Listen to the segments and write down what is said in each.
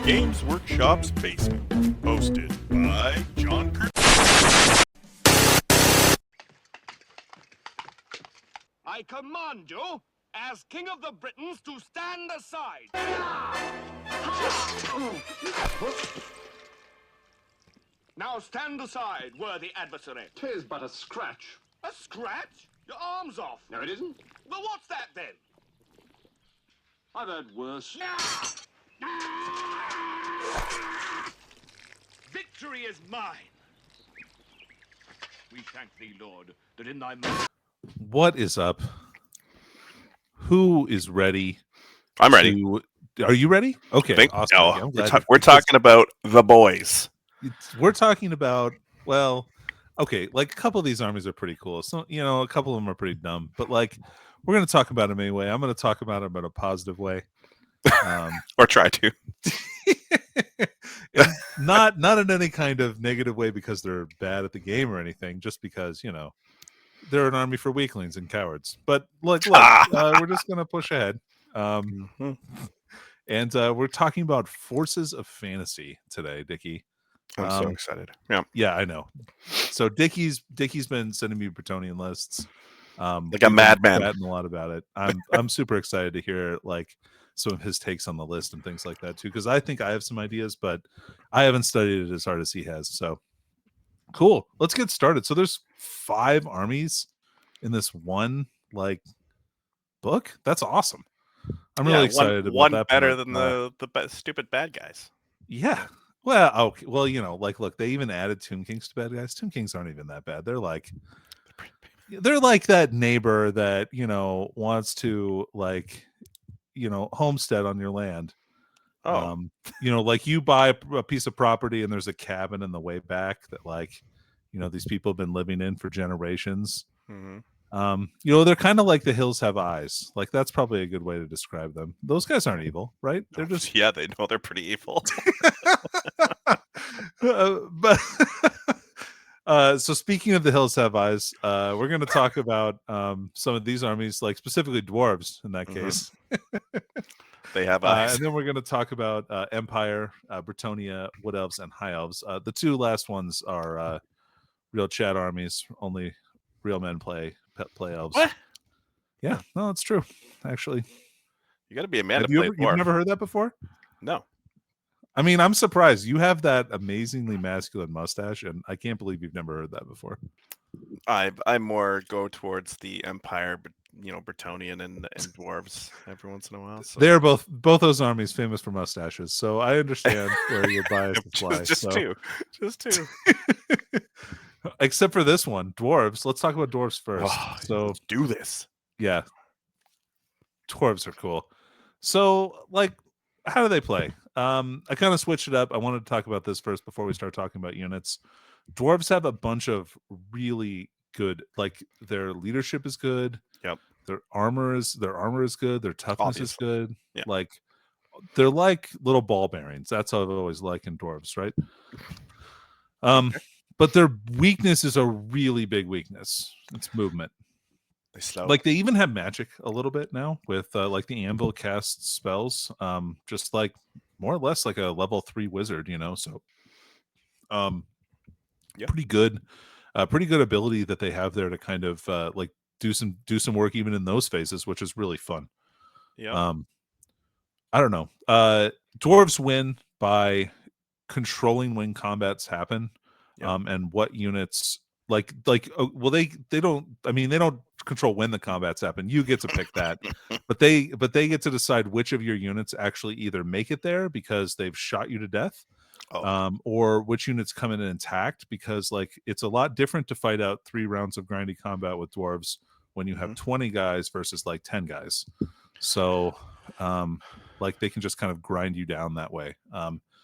Games Workshop's Basement. Hosted by John Kirk. I command you, as King of the Britons, to stand aside. Now stand aside, worthy adversary. 'Tis but a scratch. A scratch? Your arm's off. No, it isn't. Well, what's that then? I've had worse. Victory is mine. We thank thee, Lord, that in thy mercy. What is up? Who is ready? I'm ready. Are you ready? Okay, awesome. No, Okay, we're talking about the boys. We're talking about, well, okay, like a couple of these armies are pretty cool. So, a couple of them are pretty dumb, but like we're going to talk about them anyway. I'm going to talk about them in a positive way. Or try to. not in any kind of negative way because they're bad at the game or anything, just because, they're an army for weaklings and cowards. But look, we're just going to push ahead. And we're talking about Forces of Fantasy today, Dickie. I'm so excited. Yeah, I know. So Dickie's been sending me Brettonian lists. Like a madman. Chatting a lot about it. I'm super excited to hear like some of his takes on the list and things like that too, because I think I have some ideas, but I haven't studied it as hard as he has. So cool. Let's get started. So there's 5 armies in this one like book. That's awesome. I'm really excited about one that. Better than the stupid bad guys. Yeah. Well, okay. Well, like, look, they even added Tomb Kings to bad guys. Tomb Kings aren't even that bad. They're like that neighbor that, wants to like, homestead on your land. Oh. Like you buy a piece of property and there's a cabin in the way back that like, these people have been living in for generations. Mm-hmm. They're kind of like the hills have eyes. Like that's probably a good way to describe them. Those guys aren't evil, right? They're just they know they're pretty evil. But so speaking of the hills have eyes, we're going to talk about some of these armies, like specifically dwarves in that case. They have eyes. And then we're going to talk about Empire, Brettonia, Wood Elves, and High Elves. The 2 last ones are real chat armies. Only real men play elves. What? Yeah, no, it's true. Actually, You got to be a man to you've play dwarf. never heard that before? No. I mean, I'm surprised. You have that amazingly masculine mustache, and I can't believe you've never heard that before. I more go towards the Empire, but Brettonian and dwarves every once in a while. So. They're both those armies famous for mustaches, so I understand where your bias applies. Just two. Except for this one, dwarves. Let's talk about dwarves first. So let's do this. Yeah, dwarves are cool. So, like, how do they play? I kind of switched it up. I wanted to talk about this first before we start talking about units. Dwarves have a bunch of really good, like their leadership is good. Yep. Their armor is good. Their toughness is good. Yeah. Like they're like little ball bearings. That's how I've always likened dwarves, right? But their weakness is a really big weakness. It's movement. They slow. Like they even have magic a little bit now with like the anvil casts spells. Just like more or less like a level 3 wizard, So pretty good ability that they have there to kind of like do some work even in those phases, which is really fun. Yeah. I don't know. Dwarves win by controlling when combats happen. And what units they don't control when the combats happen. You get to pick that, but they get to decide which of your units actually either make it there because they've shot you to death, or which units come in intact, because like it's a lot different to fight out 3 rounds of grindy combat with dwarves when you have 20 guys versus like 10 guys. So like they can just kind of grind you down that way.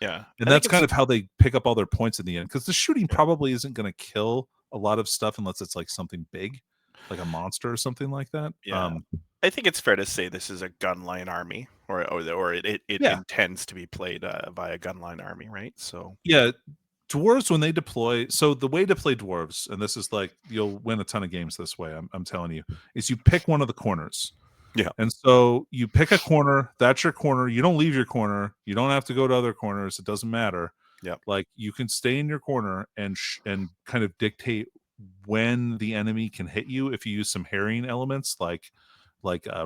Yeah. And that's kind of how they pick up all their points in the end, because the shooting probably isn't going to kill a lot of stuff unless it's like something big, like a monster or something like that. Yeah. I think it's fair to say this is a gunline army, or it intends to be played by a gunline army, right? So yeah, dwarves when they deploy. So the way to play dwarves, and this is like you'll win a ton of games this way. I'm telling you, is you pick one of the corners. Yeah. And so you pick a corner. That's your corner. You don't leave your corner. You don't have to go to other corners. It doesn't matter. Yep. Like you can stay in your corner and kind of dictate when the enemy can hit you if you use some harrying elements like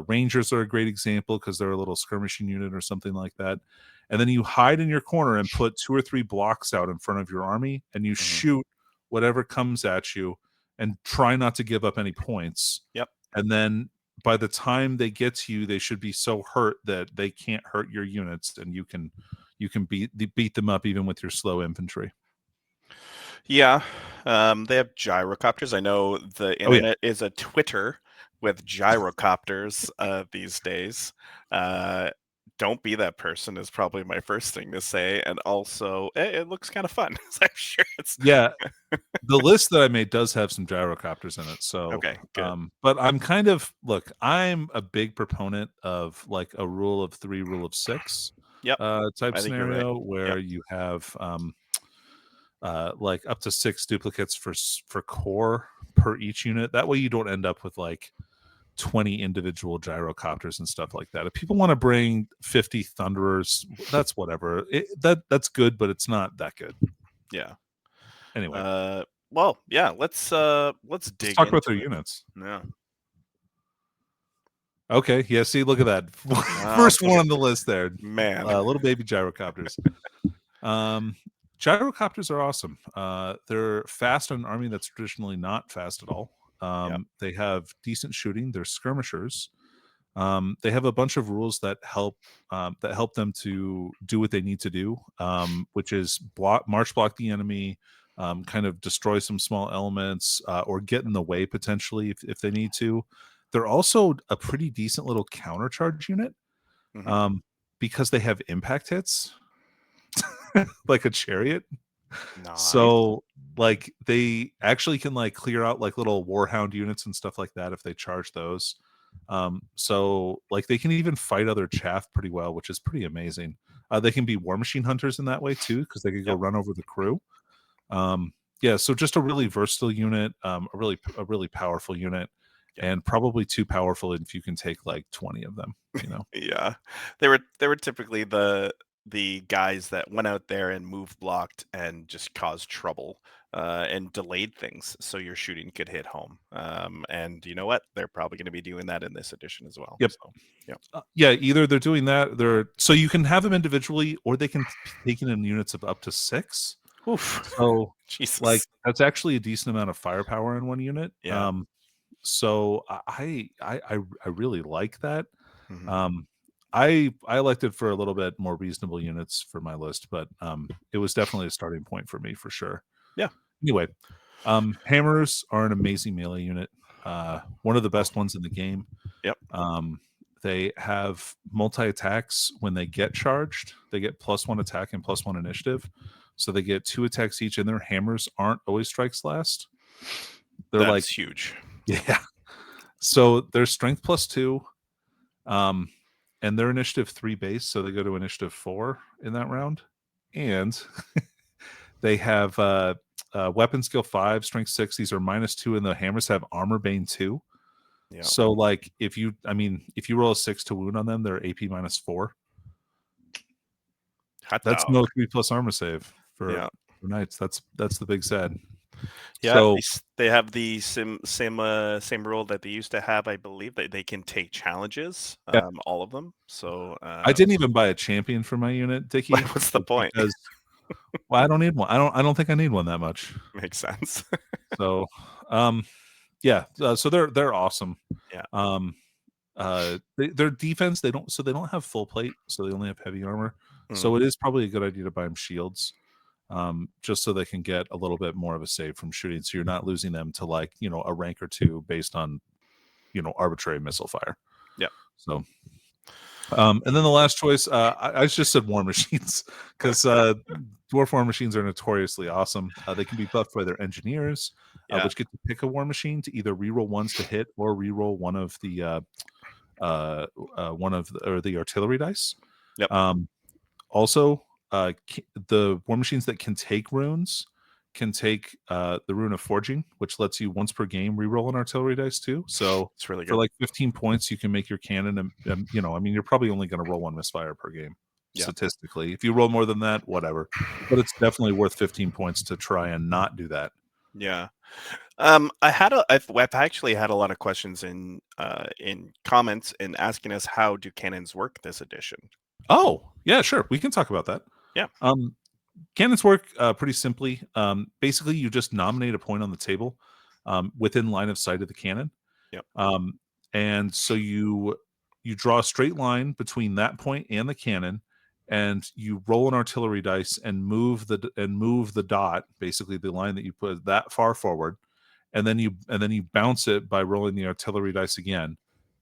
rangers are a great example because they're a little skirmishing unit or something like that. And then you hide in your corner and put 2 or 3 blocks out in front of your army and you shoot whatever comes at you and try not to give up any points. Yep. And then by the time they get to you, they should be so hurt that they can't hurt your units and you can beat them up even with your slow infantry. Yeah. They have gyrocopters. I know the internet is a Twitter with gyrocopters these days. Don't be that person is probably my first thing to say. And also, it looks kind of fun. So I'm sure it's... Yeah. The list that I made does have some gyrocopters in it. So, okay, good. But I'm I'm a big proponent of like a rule of 3, rule of 6 type scenario where you have like up to 6 duplicates for core per each unit. That way you don't end up with like 20 individual gyrocopters and stuff like that. If people want to bring 50 thunderers, that's whatever. That's good, but it's not that good. Yeah. Anyway. Well, yeah, let's dig talk about into their it. units. Yeah. Okay. Yeah. See, look at that. First one on the list there. Man. Little baby gyrocopters. Gyrocopters are awesome. They're fast on an army that's traditionally not fast at all. They have decent shooting. They're skirmishers. They have a bunch of rules that help them to do what they need to do, which is march block the enemy, kind of destroy some small elements, or get in the way potentially if they need to. They're also a pretty decent little countercharge unit, because they have impact hits, like a chariot. Nice. So like they actually can like clear out like little warhound units and stuff like that if they charge those. So like they can even fight other chaff pretty well, which is pretty amazing. They can be war machine hunters in that way too, because they could go run over the crew. So just a really versatile unit, a really powerful unit, and probably too powerful if you can take like 20 of them, you know. Yeah, they were typically the guys that went out there and move blocked and just caused trouble and delayed things so your shooting could hit home. And you know what? They're probably going to be doing that in this edition as well. Yep. So, either they're doing that, so you can have them individually, or they can be taken in units of up to 6. Oof. So Jesus. like that's actually a decent amount of firepower in one unit. Yeah. So I really like that. I elected for a little bit more reasonable units for my list, but it was definitely a starting point for me for sure. Yeah. Anyway, hammers are an amazing melee unit. One of the best ones in the game. Yep. They have multi-attacks when they get charged. They get +1 attack and +1 initiative. So they get 2 attacks each, and their hammers aren't always strikes last. They're That's like huge. Yeah. So they're strength +2. And they're initiative 3 base, so they go to initiative 4 in that round. And they have weapon skill 5, strength 6. These are -2, and the hammers have armor bane 2. Yeah. So like if you roll a 6 to wound on them, they're AP -4. That's no 3+ armor save for knights. That's the big sad. Yeah, so, they have the same rule that they used to have. I believe that they can take challenges, all of them. So I didn't even buy a champion for my unit, Dickie. What's the point? Because, well, I don't need one. I don't think I need one that much. Makes sense. So, so they're awesome. Yeah. Their defense, they don't have full plate, so they only have heavy armor. So it is probably a good idea to buy them shields, just so they can get a little bit more of a save from shooting. So you're not losing them to like, a rank or 2 based on, arbitrary missile fire. Yeah. So, and then the last choice, I just said war machines because dwarf war machines are notoriously awesome. They can be buffed by their engineers, which get to pick a war machine to either reroll 1s to hit or reroll one of the artillery dice. Yep. Also, the war machines that can take runes can take the Rune of Forging, which lets you once per game reroll an artillery dice too. So It's really for good. like 15 points, you can make your cannon. And you're probably only going to roll one misfire per game statistically. If you roll more than that, whatever. But it's definitely worth 15 points to try and not do that. Yeah. I've actually had a lot of questions in comments and asking us, how do cannons work this edition? Oh, yeah, sure. We can talk about that. Yeah. Cannons work pretty simply. Basically, you just nominate a point on the table within line of sight of the cannon. Yep. And so you draw a straight line between that point and the cannon, and you roll an artillery dice and move the dot, basically the line that you put that far forward, and then you bounce it by rolling the artillery dice again,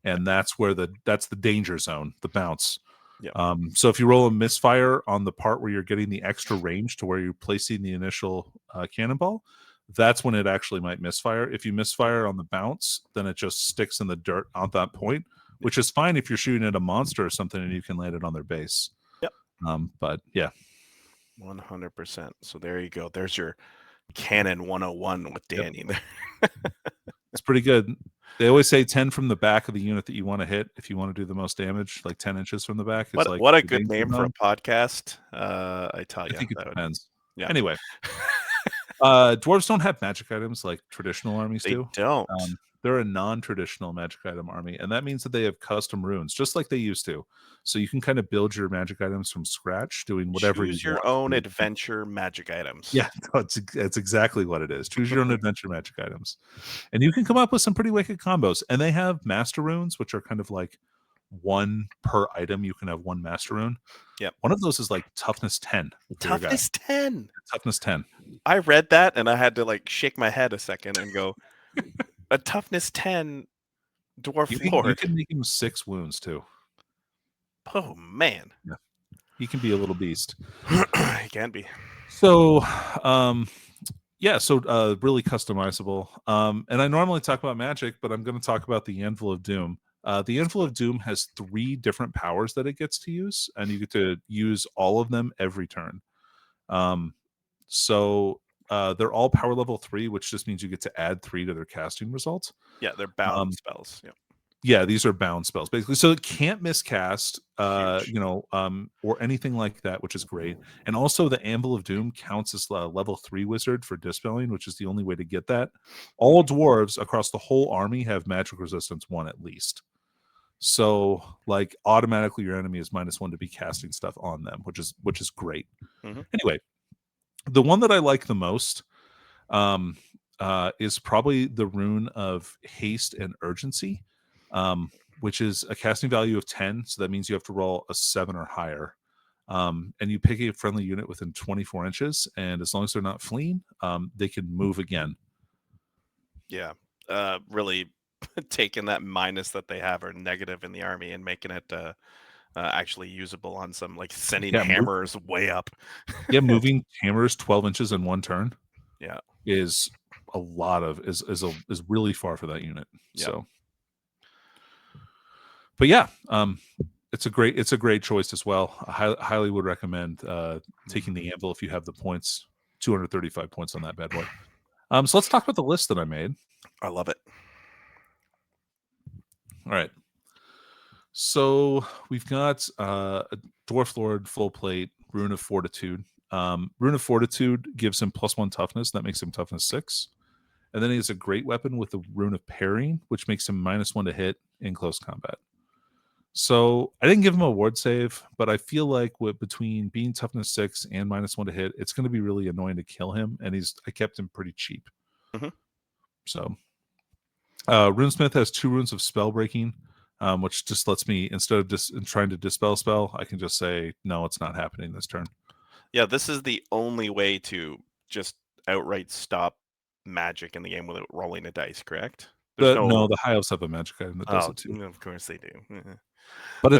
and that's the danger zone, the bounce. Yeah. So if you roll a misfire on the part where you're getting the extra range to where you're placing the initial cannonball, that's when it actually might misfire. If you misfire on the bounce, then it just sticks in the dirt on that point, which is fine if you're shooting at a monster or something and you can land it on their base. Yep. But yeah. 100%. So there you go. There's your Cannon 101 with Danny. Yep. It's pretty good. They always say 10 from the back of the unit that you want to hit if you want to do the most damage, like 10 inches from the back. What a good name for a podcast. I tell you. I think it depends. Yeah. Anyway. Dwarves don't have magic items like traditional armies do. They don't. They're a non-traditional magic item army, and that means that they have custom runes, just like they used to. So you can kind of build your magic items from scratch, doing whatever Choose you your want. own adventure magic items. Yeah, that's exactly what it is. Choose your own adventure magic items, and you can come up with some pretty wicked combos. And they have master runes, which are kind of like one per item. You can have one master rune. Yep. One of those is like toughness 10. Toughness 10. Toughness 10. I read that and I had to like shake my head a second and go, a toughness 10 dwarf lord. You can make him 6 wounds too. Oh man. Yeah. He can be a little beast. He can be. So really customizable. And I normally talk about magic, but I'm going to talk about the Anvil of Doom. The Anvil of Doom has 3 different powers that it gets to use, and you get to use all of them every turn. So they're all power level 3, which just means you get to add 3 to their casting results. Yeah, they're bound spells. Yeah. Yeah, these are bound spells basically. So it can't miscast, or anything like that, which is great. And also the Anvil of Doom counts as a level 3 wizard for dispelling, which is the only way to get that. All dwarves across the whole army have magic resistance 1 at least. So like automatically your enemy is -1 to be casting stuff on them, which is great. Mm-hmm. Anyway, the one that I like the most is probably the rune of haste and urgency, which is a casting value of 10. So that means you have to roll a 7 or higher. And you pick a friendly unit within 24 inches. And as long as they're not fleeing, they can move again. Yeah. Really taking that minus that they have or negative in the army and making it actually usable on some, like sending hammers way up. Yeah, moving hammers 12 inches in 1 turn. Yeah, is a lot of is really far for that unit. Yep. So, but yeah, it's a great choice as well. I highly would recommend taking the Anvil if you have the points. 235 points on that bad boy. So let's talk about the list that I made. I love it. All right. So we've got a Dwarf Lord full plate, Rune of Fortitude. Rune of Fortitude gives him +1 toughness. That makes him toughness 6. And then he has a great weapon with the Rune of Parrying, which makes him -1 to hit in close combat. So I didn't give him a ward save, but I feel like between being toughness 6 and -1 to hit, it's going to be really annoying to kill him. And I kept him pretty cheap. Mm-hmm. So Runesmith has 2 runes of spell breaking, which just lets me, instead of just trying to dispel a spell, I can just say, no, it's not happening this turn. Yeah, this is the only way to just outright stop magic in the game without rolling a dice, correct? No, the High Elves have a magic item that does it too. Of course they do. But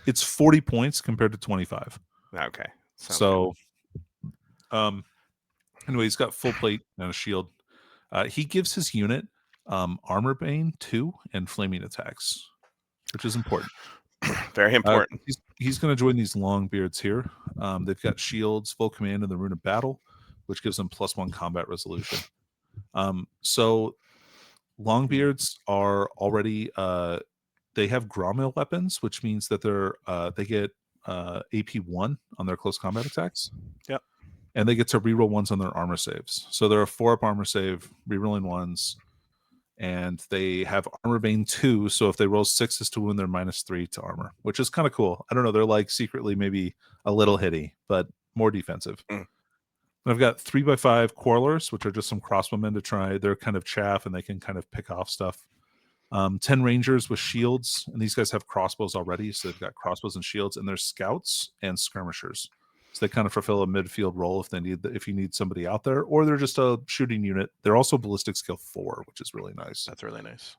it's 40 points compared to 25. Okay. So, anyway, he's got full plate and a shield. He gives his unit armor bane 2 and flaming attacks, which is important. Very important. He's going to join these long beards here. They've got shields, full command, and the Rune of Battle, which gives them +1 combat resolution. So Longbeards are already they have Grommill weapons, which means that they get AP1 on their close combat attacks. Yep. And they get to reroll ones on their armor saves. So they're a 4-up armor save, rerolling ones, and they have Armor Bane 2. So if they roll 6s to wound, they're -3 to armor, which is kind of cool. I don't know. They're like secretly maybe a little hitty, but more defensive. Mm. And I've got 3x5 Quarrelers, which are just some crossbowmen to try. They're kind of chaff and they can kind of pick off stuff. 10 Rangers with shields, and these guys have crossbows already, so they've got crossbows and shields, and there's scouts and skirmishers. So they kind of fulfill a midfield role if you need somebody out there, or they're just a shooting unit. They're also ballistic skill 4, which is really nice. That's really nice.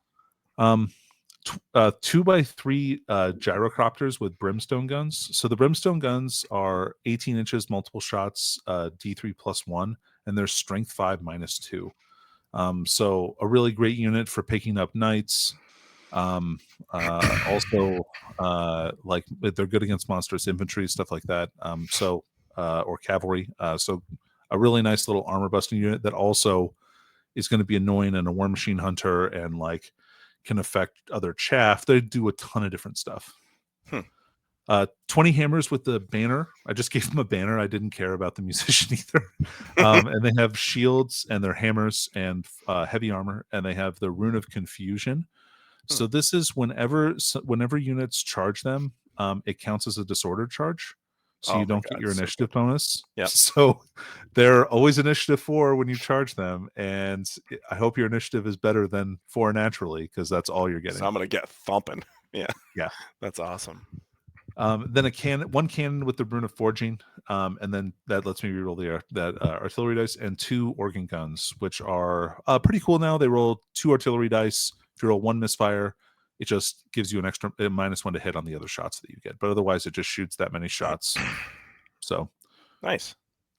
2x3 gyrocopters with brimstone guns. So the brimstone guns are 18 inches, multiple shots, D3 +1, and they're strength 5 -2. So a really great unit for picking up knights. Also, like they're good against monstrous infantry, stuff like that. Or cavalry. So a really nice little armor busting unit that also is going to be annoying in a War Machine Hunter and like can affect other chaff. They do a ton of different stuff. 20 hammers with the banner. I just gave them a banner. I didn't care about the musician either. And they have shields and their hammers and heavy armor, and they have the Rune of Confusion. So this is whenever units charge them, it counts as a disordered charge. So you don't get your initiative bonus. Yeah. So they're always initiative 4 when you charge them, and I hope your initiative is better than 4 naturally, because that's all you're getting. So I'm gonna get thumping. Yeah. Yeah. That's awesome. Then one cannon with the Rune of Forging, and then that lets me reroll that artillery dice, and 2 organ guns, which are pretty cool now. They roll 2 artillery dice. If you roll 1 misfire, it just gives you an extra -1 to hit on the other shots that you get. But otherwise, it just shoots that many shots. So nice.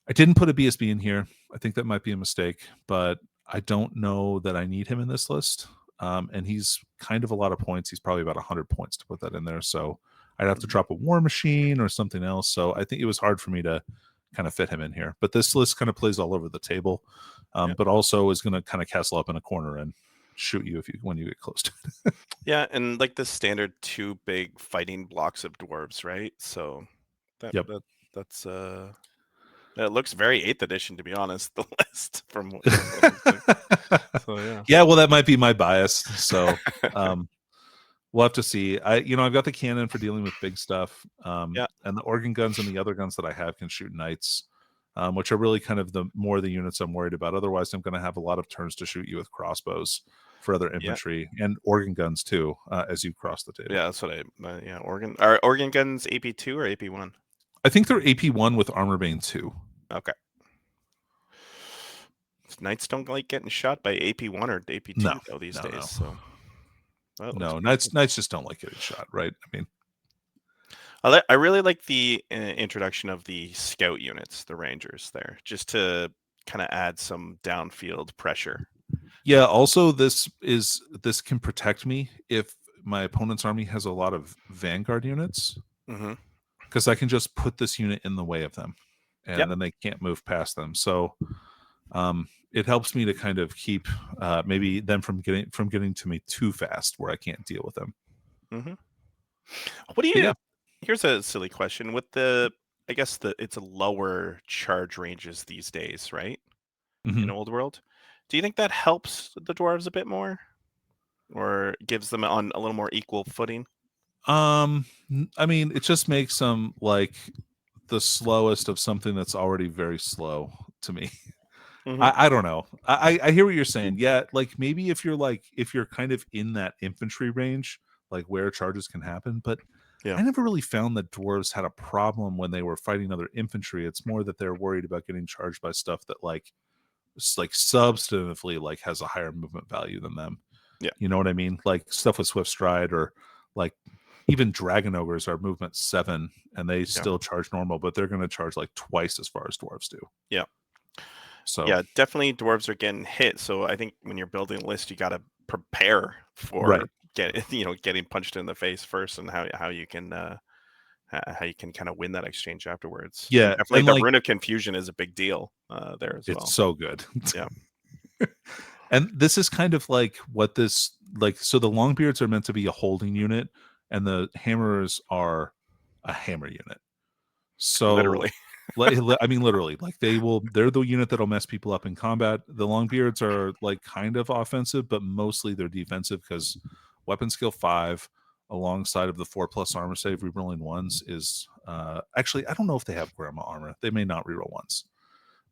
I didn't put a BSB in here. I think that might be a mistake, but I don't know that I need him in this list. And he's kind of a lot of points. He's probably about 100 points to put that in there. So I'd have to drop a War Machine or something else. So I think it was hard for me to kind of fit him in here. But this list kind of plays all over the table, but also is going to kind of castle up in a corner and shoot you when you get close to it. Yeah, and like the standard 2 big fighting blocks of dwarves, right? So that's it looks very 8th edition, to be honest. The list from so yeah. Yeah, well, that might be my bias. So we'll have to see. I've got the cannon for dealing with big stuff. And the organ guns and the other guns that I have can shoot knights, which are really kind of the units I'm worried about. Otherwise, I'm going to have a lot of turns to shoot you with crossbows for other infantry and organ guns too, as you cross the table. Yeah, that's what are organ guns AP2 or AP1? I think they're AP1 with Armor Bane 2. Okay. Knights don't like getting shot by AP1 or AP2 these days. No. So no, knights just don't like getting shot, right? I mean, I really like the introduction of the scout units, the Rangers there, just to kind of add some downfield pressure. Yeah, also this can protect me if my opponent's army has a lot of Vanguard units, because I can just put this unit in the way of them, and then they can't move past them. So it helps me to kind of keep maybe them from getting to me too fast where I can't deal with them. What do you? Here's a silly question. With I guess it's a lower charge ranges these days, right? In Old World. Do you think that helps the dwarves a bit more, or gives them on a little more equal footing? I mean, it just makes them like the slowest of something that's already very slow to me. I don't know. I hear what you're saying. Yeah, like maybe if you're kind of in that infantry range, like where charges can happen, but I never really found that dwarves had a problem when they were fighting other infantry. It's more that they're worried about getting charged by stuff that like substantively like has a higher movement value than them. Yeah, you know what I mean? Like stuff with Swift Stride, or like even Dragon Ogres are movement 7 and they still charge normal, but they're going to charge like twice as far as dwarves do. Yeah. So yeah, definitely dwarves are getting hit. So I think when you're building a list, you got to prepare for getting punched in the face first, and how you can kind of win that exchange afterwards. Yeah, and definitely the Rune of Confusion is a big deal. there as It's well. so good. Yeah. And this is kind of like what this like. So the Longbeards are meant to be a holding unit, and the Hammerers are a hammer unit. So Literally. I mean, literally, like they're the unit that'll mess people up in combat. The Longbeards are like kind of offensive, but mostly they're defensive because weapon skill 5 alongside of the 4+ armor save rerolling ones is actually I don't know if they have grandma armor. They may not reroll ones.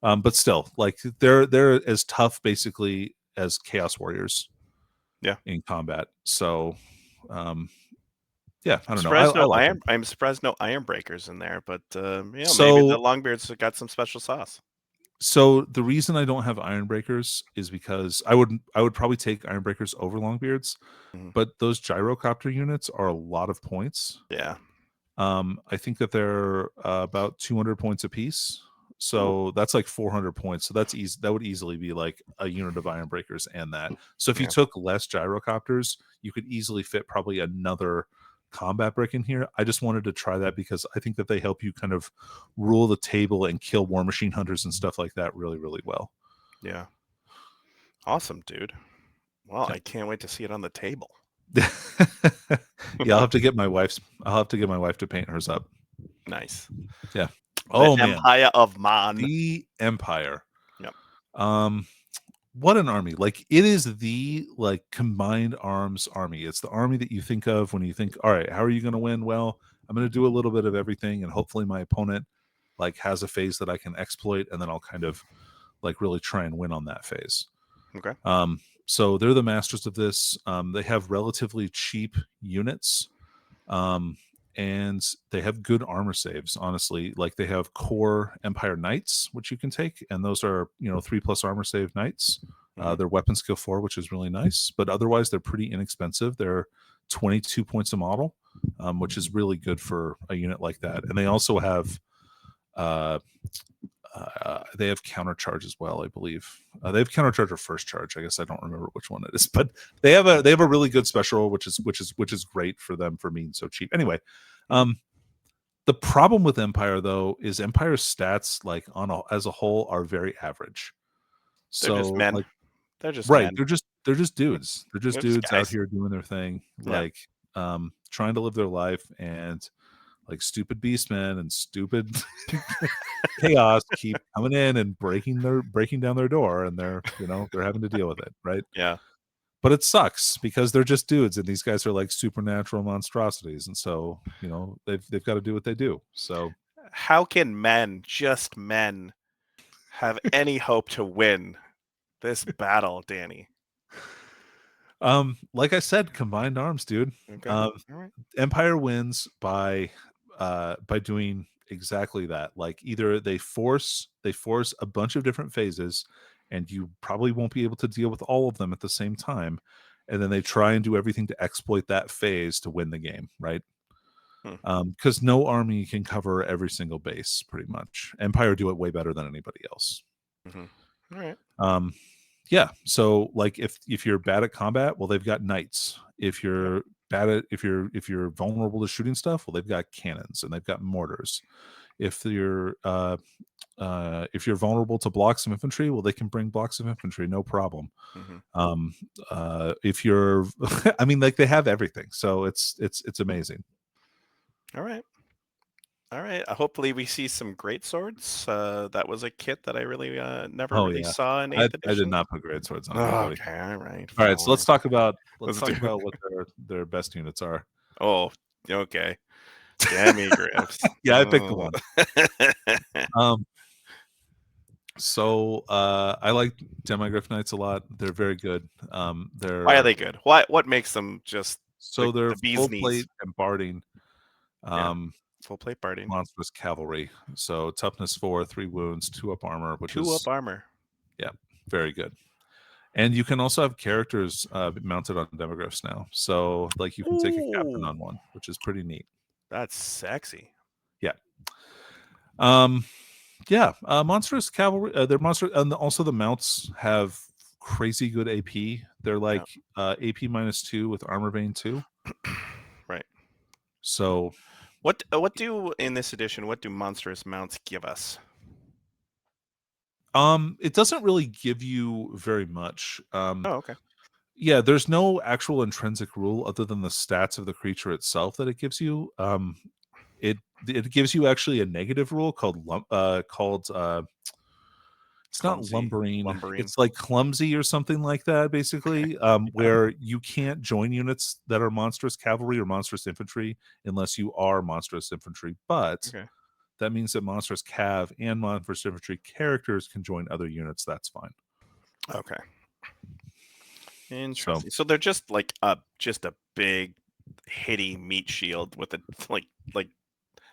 But still, like they're as tough basically as Chaos Warriors. Yeah. In combat. So yeah, I don't know. Surprised I no like iron. them. I'm surprised no iron breakers in there, but maybe So the Longbeards got some special sauce. So the reason I don't have iron breakers is because I would probably take iron breakers over Longbeards, but those gyrocopter units are a lot of points. Yeah. I think that they're about 200 points apiece. So that's like 400 points. So that's easy. That would easily be like a unit of iron breakers and that. So if you took less gyrocopters, you could easily fit probably another combat brick in here. I just wanted to try that because I think that they help you kind of rule the table and kill war machine hunters and stuff like that really, really well. Yeah. Awesome, dude. Well, I can't wait to see it on the table. Yeah, I'll have to get my wife to paint hers up. Nice. Yeah. The Empire of Man. The Empire. Yep. What an army. Like it is the like combined arms army. It's the army that you think of when you think, all right, how are you going to win? Well, I'm going to do a little bit of everything and hopefully my opponent like has a phase that I can exploit and then I'll kind of like really try and win on that phase. Okay. So they're the masters of this. They have relatively cheap units. And they have good armor saves, honestly. Like they have core Empire Knights, which you can take, and those are 3+ armor save knights. They're weapon skill 4, which is really nice, but otherwise they're pretty inexpensive. They're 22 points a model, which is really good for a unit like that. And they also have counter charge as well, I believe. They have counter charge or first charge. I guess I don't remember which one it is, but they have a really good special, which is great for them for being so cheap. Anyway, the problem with Empire though is Empire's stats like as a whole are very average. They're just men. Like, they're just right. men. They're just dudes. They're just dudes out here doing their thing, like trying to live their life, and like stupid beastmen and stupid chaos keep coming in and breaking down their door, and they're having to deal with it, right? Yeah. But it sucks because they're just dudes, and these guys are like supernatural monstrosities, and so they've got to do what they do. So how can just men, have any hope to win this battle, Danny? Like I said, combined arms, dude. Okay. All right. Empire wins by doing exactly that. Like either they force a bunch of different phases, and you probably won't be able to deal with all of them at the same time, and then they try and do everything to exploit that phase to win the game, right? Because no army can cover every single base, pretty much. Empire do it way better than anybody else. All right. Yeah. So like if you're bad at combat, well, they've got knights. If you're bad at if you're vulnerable to shooting stuff, well, they've got cannons and they've got mortars. If you're vulnerable to blocks of infantry, well, they can bring blocks of infantry, no problem. If you're I mean, like they have everything. So it's amazing. All right. Hopefully we see some great swords. That was a kit that I really never really saw in 8th edition. I did not put great swords on anybody. Okay, all right. So let's talk about what their best units are. Oh, okay. Demigriffs. Yeah, I picked one. So I like Demigriff Knights a lot. They're very good. Why are they good? What makes them just they're the full plate and barding. Full plate barding. Monstrous cavalry. So toughness 4, 3 wounds, 2 up armor, which is 2 up armor. Yeah, very good. And you can also have characters mounted on Demigriffs now. So like you can take a captain on one, which is pretty neat. That's sexy. Yeah. Monstrous cavalry. They're monster, and also the mounts have crazy good AP. They're like AP -2 with armor vein 2. Right. So, what do in this edition? What do monstrous mounts give us? It doesn't really give you very much. Oh, okay. Yeah, there's no actual intrinsic rule other than the stats of the creature itself that it gives you. It gives you actually a negative rule called it's not Clumsy, lumbering. lumbering. It's like clumsy or something like that, basically. Where you can't join units that are monstrous cavalry or monstrous infantry unless you are monstrous infantry. But Okay. that means that monstrous cav and monstrous infantry characters can join other units. That's fine. Okay. Interesting. So they're just like a big hitty meat shield with a like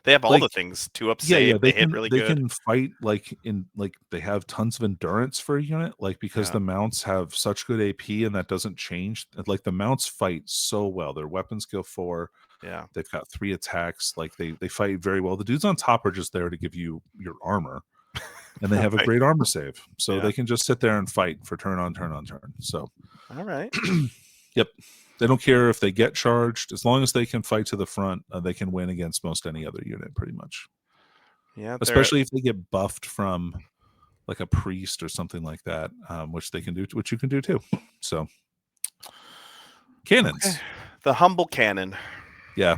they have all the things. 2-up save. They hit really they good. can fight they have tons of endurance for a unit, because Yeah. the mounts have such good AP and that doesn't change. Like the mounts fight so well. Their weapon skill 4. Yeah. They've got 3 attacks. Like they fight very well. The dudes on top are just there to give you your armor. And they have a Right. great armor save. So Yeah. they can just sit there and fight for turn on turn on turn. So All right. yep. They don't care if they get charged. As long as they can fight to the front, they can win against most any other unit pretty much. Yeah. Especially if they get buffed from like a priest or something like that, which they can do, which you can do too. So cannons. Okay. The humble cannon. Yeah.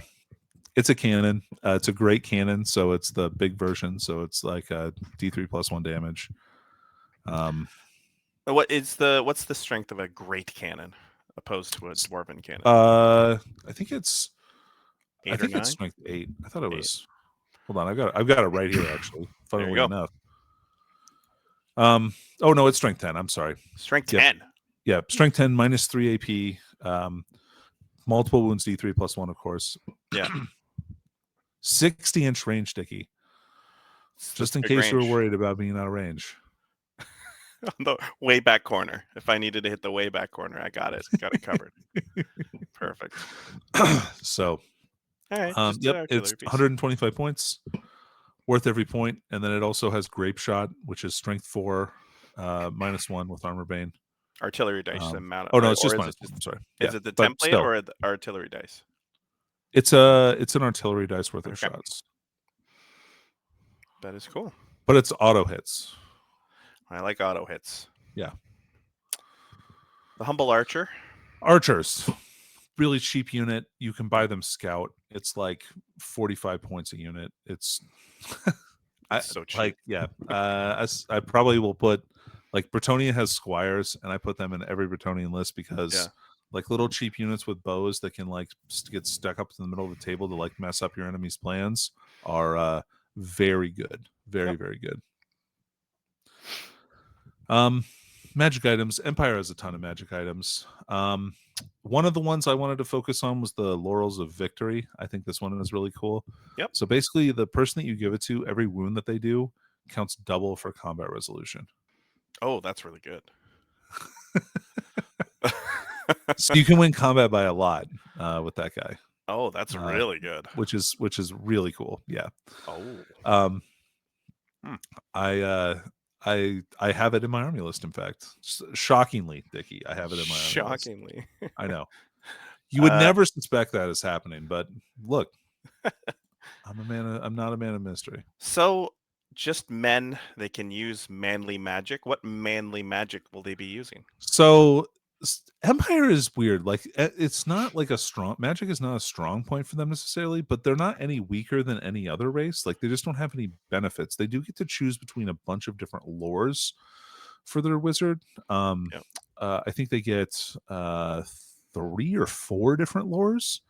It's a cannon. It's a great cannon. So it's the big version. So it's like a D3 plus 1 damage. What's the strength of a great cannon opposed to a dwarven cannon? I think it's 8 I or think 9? it's strength 8. I thought it 8. was. Hold on, I've got it right here actually. Funnily go. enough. Oh no, it's strength 10. I'm sorry. Strength Yep. 10. Yeah, strength 10 minus 3 AP. Multiple wounds D3 plus 1, of course. Yeah. 60-inch range, Dickie. Just in Big case you were range. worried about being out of range. The way back corner. If I needed to hit the way back corner, I got it. Got it covered. Perfect. So, All right. yep, it's 125 points, worth every point, and then it also has grape shot, which is strength 4, minus 1 with armor bane. Artillery dice amount. Oh no, it's just minus 1. I'm sorry. Is it the template or the artillery dice? It's an artillery dice worth of shots. That is cool. But it's auto hits. I like auto hits. Yeah. The humble archer. Archers. Really cheap unit. You can buy them scout. It's like 45 points a unit. It's so cheap. Like, yeah. I probably will put, like, Brettonia has squires, and I put them in every Brettonian list because like little cheap units with bows that can like get stuck up in the middle of the table to like mess up your enemy's plans are very good. Very good. Magic items. Empire has a ton of magic items. One of the ones I wanted to focus on was the Laurels of Victory. I think this one is really cool. Yep. So basically, the person that you give it to, every wound that they do counts double for combat resolution. Oh, that's really good. So you can win combat by a lot with that guy. Oh, that's really good. Which is really cool. Yeah. Oh. I have it in my army list. In fact, shockingly, Dickie, I have it in my army list. Shockingly. I know. You would never suspect that is happening, but look, I'm not a man of mystery. So, just men, they can use manly magic. What manly magic will they be using? So, Empire is weird. Like, it's not like a strong magic is not a strong point for them necessarily, but they're not any weaker than any other race. Like, they just don't have any benefits. They do get to choose between a bunch of different lores for their wizard. I think they get 3 or 4 different lores.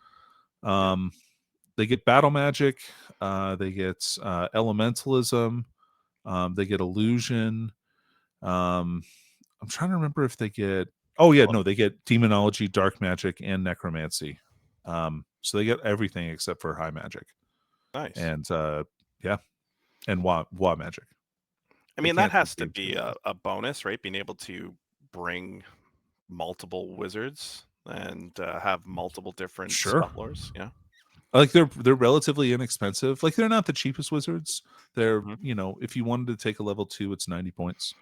They get battle magic. They get elementalism. They get illusion. I'm trying to remember if they get. Oh yeah, no, they get demonology, dark magic, and necromancy. So they get everything except for high magic. Nice. And and wa magic. I mean, that has to be a bonus, right? Being able to bring multiple wizards and have multiple different spell lores. Yeah. Like they're relatively inexpensive. Like they're not the cheapest wizards. They're if you wanted to take a level 2, it's 90 points.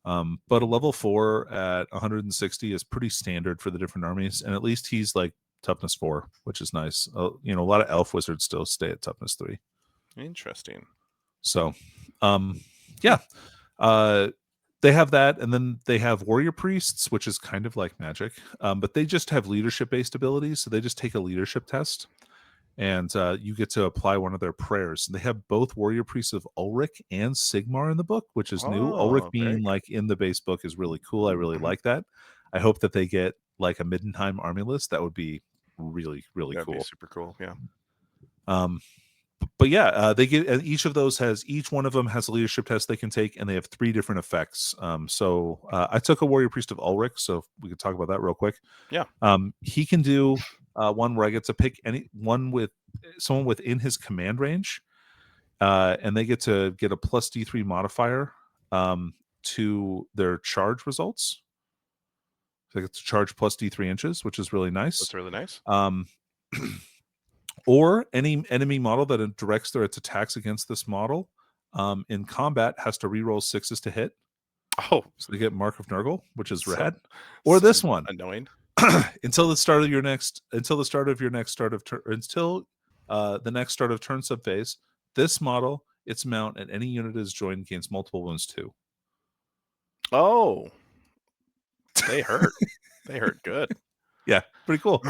But a level 4 at 160 is pretty standard for the different armies, and at least he's like toughness 4, which is nice. A lot of elf wizards still stay at toughness 3. Interesting. So, yeah. They have that, and then they have warrior priests, which is kind of like magic, but they just have leadership based abilities. So they just take a leadership test, and you get to apply one of their prayers. And they have both warrior priests of Ulrich and Sigmar in the book, which is new. Ulrich Oh, very being good. like in the base book is really cool. I really like that. I hope that they get like a Middenheim army list. That would be really, really That'd be cool. super cool. Yeah. But yeah, they get each one of them has a leadership test they can take, and they have 3 different effects. So I took a warrior priest of Ulrich, so we could talk about that real quick. Yeah. He can do one where I get to pick anyone with someone within his command range, and they get to get a plus D3 modifier to their charge results. So they get to charge plus D3 inches, which is really nice. That's really nice. Or any enemy model that directs their attacks against this model in combat has to reroll 6s to hit. Oh, So they get Mark of Nurgle, which is So- rad. Or so this one. annoying. Until the start of your next turn sub phase, this model, its mount, and any unit is joined gains multiple wounds too. Oh, they hurt. They hurt good. Yeah, pretty cool.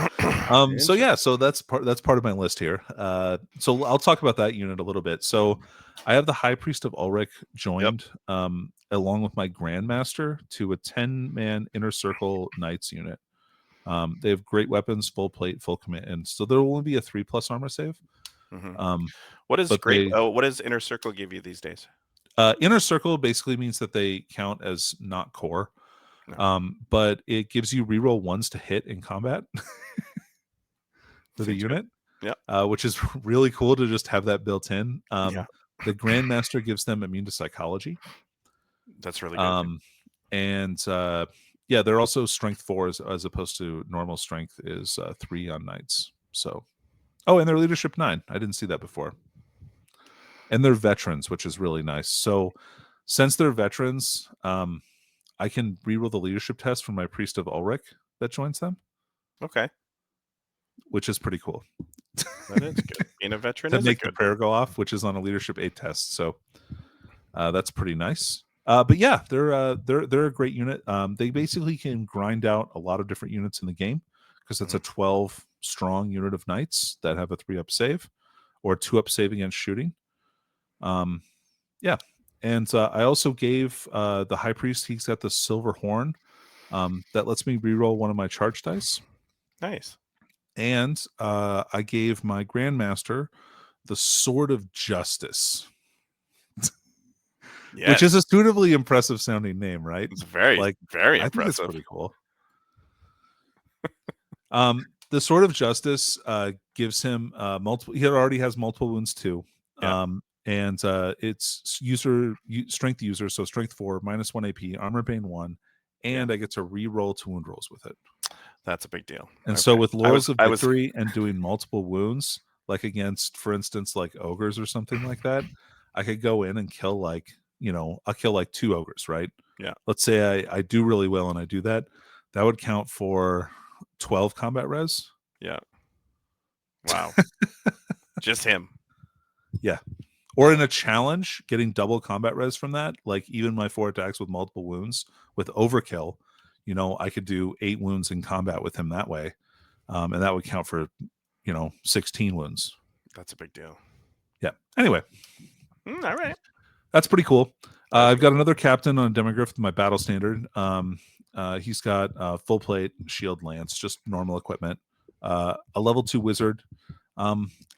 So that's part of my list here. So I'll talk about that unit a little bit. So I have the High Priest of Ulrich joined along with my Grandmaster to a 10-man Inner Circle Knights unit. They have great weapons, full plate, full command, and so there will only be a 3+ armor save. What is but great? they- What does Inner Circle give you these days? Inner Circle basically means that they count as not core. But it gives you reroll 1s to hit in combat for the Seems good. unit. Yeah. Which is really cool to just have that built in. Yeah. The Grandmaster gives them immune to psychology. That's really good. And they're also strength 4 as opposed to normal strength is 3 on knights. So, and their leadership 9. I didn't see that before. And they're veterans, which is really nice. So, since they're veterans, I can reroll the leadership test for my Priest of Ulrich that joins them, Okay. which is pretty cool. That is good. Being a veteran To is make good. the prayer go off, which is on a leadership 8 test. So that's pretty nice. But yeah, they're a great unit. They basically can grind out a lot of different units in the game because it's a 12 strong unit of knights that have a 3-up save or 2-up save against shooting. And I also gave the High Priest, he's got the Silver Horn that lets me reroll one of my charge dice. Nice. And I gave my Grandmaster the Sword of Justice, which is a suitably impressive sounding name, right? It's very I think it's impressive. pretty cool. The Sword of Justice gives him multiple. He already has multiple wounds too. Yeah. And it's strength user, so strength 4, -1 AP, armor bane 1, and I get to re-roll 2 wound rolls with it. That's a big deal. And so with Laurels of Victory and doing multiple wounds, like against, for instance, like ogres or something like that, I could go in and kill I'll kill like 2 ogres, right? Yeah. Let's say I do really well and I do that. That would count for 12 combat res. Yeah. Wow. Just him. Yeah. Or in a challenge, getting double combat res from that, like even my 4 attacks with multiple wounds with overkill, I could do 8 wounds in combat with him that way. And that would count for, 16 wounds. That's a big deal. Yeah. Anyway. All right. That's pretty cool. I've got another captain on a Demogryph with my battle standard. He's got full plate, shield, lance, just normal equipment. A level 2 wizard.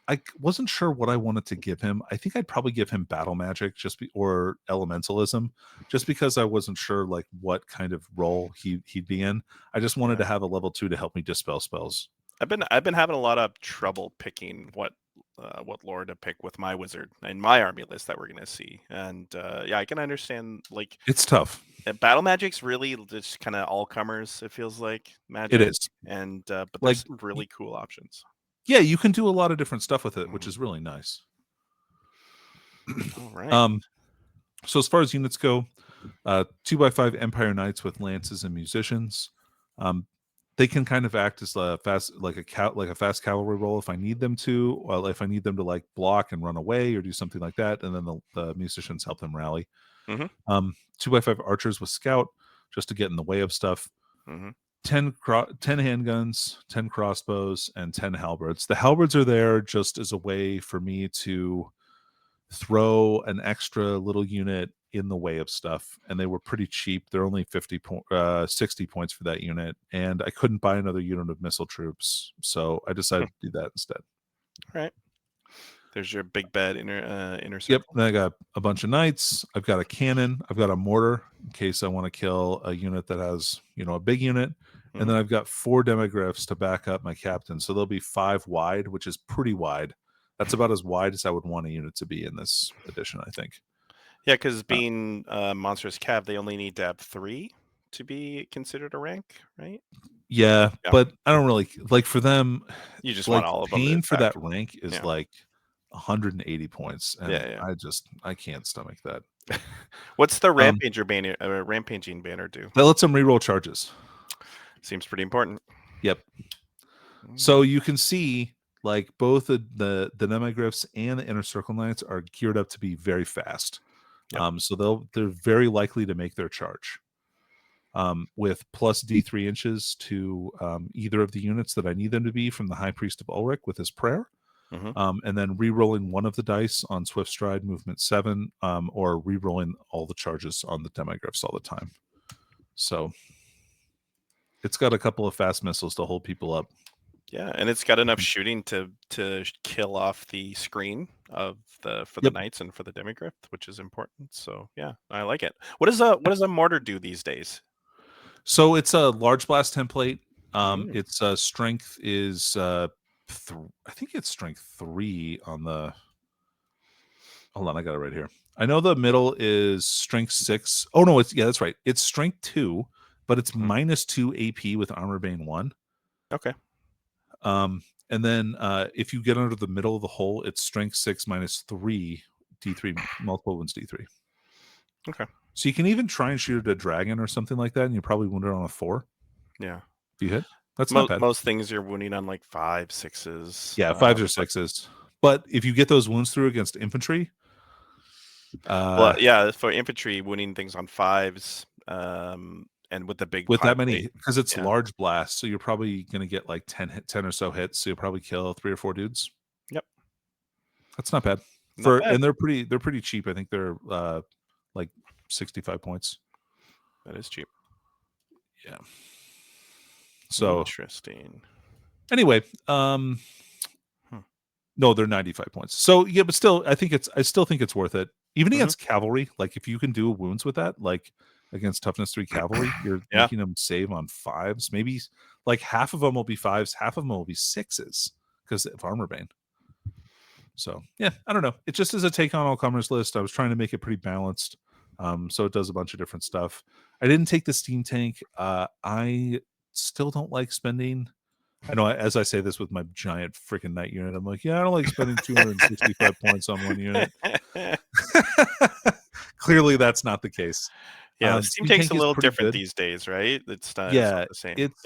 I wasn't sure what I wanted to give him. I think I'd probably give him battle magic or elementalism, just because I wasn't sure like what kind of role he'd be in. I just wanted to have a level 2 to help me dispel spells. I've been having a lot of trouble picking what lore to pick with my wizard and my army list that we're gonna see. And I can understand like it's tough. Battle magic's really just kind of all comers. It feels like magic. It is, and but there's some really cool options. Yeah, you can do a lot of different stuff with it, which is really nice. All right. So as far as units go, 2x5 Empire Knights with lances and musicians. They can kind of act as a fast cavalry roll if I need them to, or if I need them to like block and run away or do something like that, and then the musicians help them rally. Mhm. 2x5 archers with scout, just to get in the way of stuff. Mhm. 10 handguns, 10 crossbows, and 10 halberds. The halberds are there just as a way for me to throw an extra little unit in the way of stuff, and they were pretty cheap. They're only 60 points for that unit, and I couldn't buy another unit of missile troops, so I decided to do that instead. All right. There's your big bad inner Yep. circle. Then I got a bunch of knights. I've got a cannon. I've got a mortar in case I want to kill a unit that has, a big unit. And then I've got 4 demigryphs to back up my captain. So there'll be 5 wide, which is pretty wide. That's about as wide as I would want a unit to be in this edition, I think. Yeah, because being monstrous cav, they only need to have 3 to be considered a rank, right? Yeah, Yeah. but I don't really like for them. You just Like want all of them. paying to for that attack. rank is Yeah. like 180 points, and Yeah. I can't stomach that. What's the rampaging banner do? That lets them reroll charges. Seems pretty important. Yep. So you can see like both the demigryphs and the inner circle knights are geared up to be very fast. Yep. So they're very likely to make their charge. With plus D3 inches to either of the units that I need them to be from the High Priest of Ulrich with his prayer. And then re-rolling one of the dice on Swift Stride movement 7, or re-rolling all the charges on the demigryphs all the time. So it's got a couple of fast missiles to hold people up. Yeah, and it's got enough shooting to kill off the screen of the knights and for the demigryph, which is important. So yeah, I like it. What does a mortar do these days? So it's a large blast template. Mm. Its strength is I think it's strength 3 on the. Hold on, I got it right here. I know the middle is strength 6. Oh no, that's right. It's strength 2, but it's minus 2 AP with armor bane 1. Okay. And then if you get under the middle of the hole, it's strength 6 minus 3 D3 multiple wounds D3. Okay. So you can even try and shoot at a dragon or something like that, and you probably wound it on a 4. Yeah. If you hit, that's not bad. Most things you're wounding on like 5, 6s. Yeah, 5s or 6s. But if you get those wounds through against infantry, well, yeah, for infantry, wounding things on 5s, and with the big with that plate, many, because it's large blast, so you're probably going to get like 10 or so hits. So you'll probably kill 3 or 4 dudes. Yep, that's not bad. And they're pretty cheap. I think they're like 65 points. That is cheap. Yeah. So interesting. Anyway, no, they're 95 points. So yeah, but still, I still think it's worth it. Even against cavalry, like if you can do wounds with that, like against toughness 3 cavalry, you're making them save on 5s. Maybe like half of them will be 5s, half of them will be 6s because of armor bane. So yeah, I don't know. It just is a take on all comers list. I was trying to make it pretty balanced. So it does a bunch of different stuff. I didn't take the steam tank. I still don't like spending. I know as I say this with my giant freaking knight unit, I'm like, yeah, I don't like spending 265 points on one unit. Clearly, that's not the case. Yeah, the steam tank's a little different these days, right? It's not the same. It's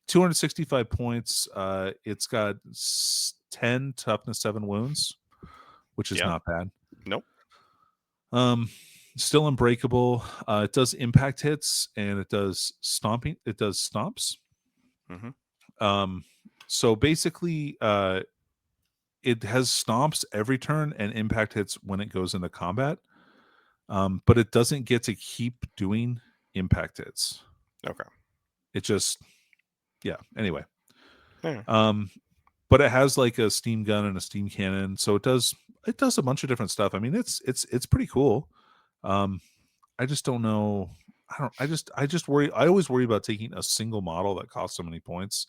265 points. It's got 10 toughness 7 wounds, which is not bad. Nope. Still unbreakable. It does impact hits and it does stomping. It does stomps. So basically, it has stomps every turn and impact hits when it goes into combat. But it doesn't get to keep doing impact hits. Okay. It just, anyway. But it has like a steam gun and a steam cannon, so it does a bunch of different stuff. I mean, it's pretty cool. I just don't know. I just worry. I always worry about taking a single model that costs so many points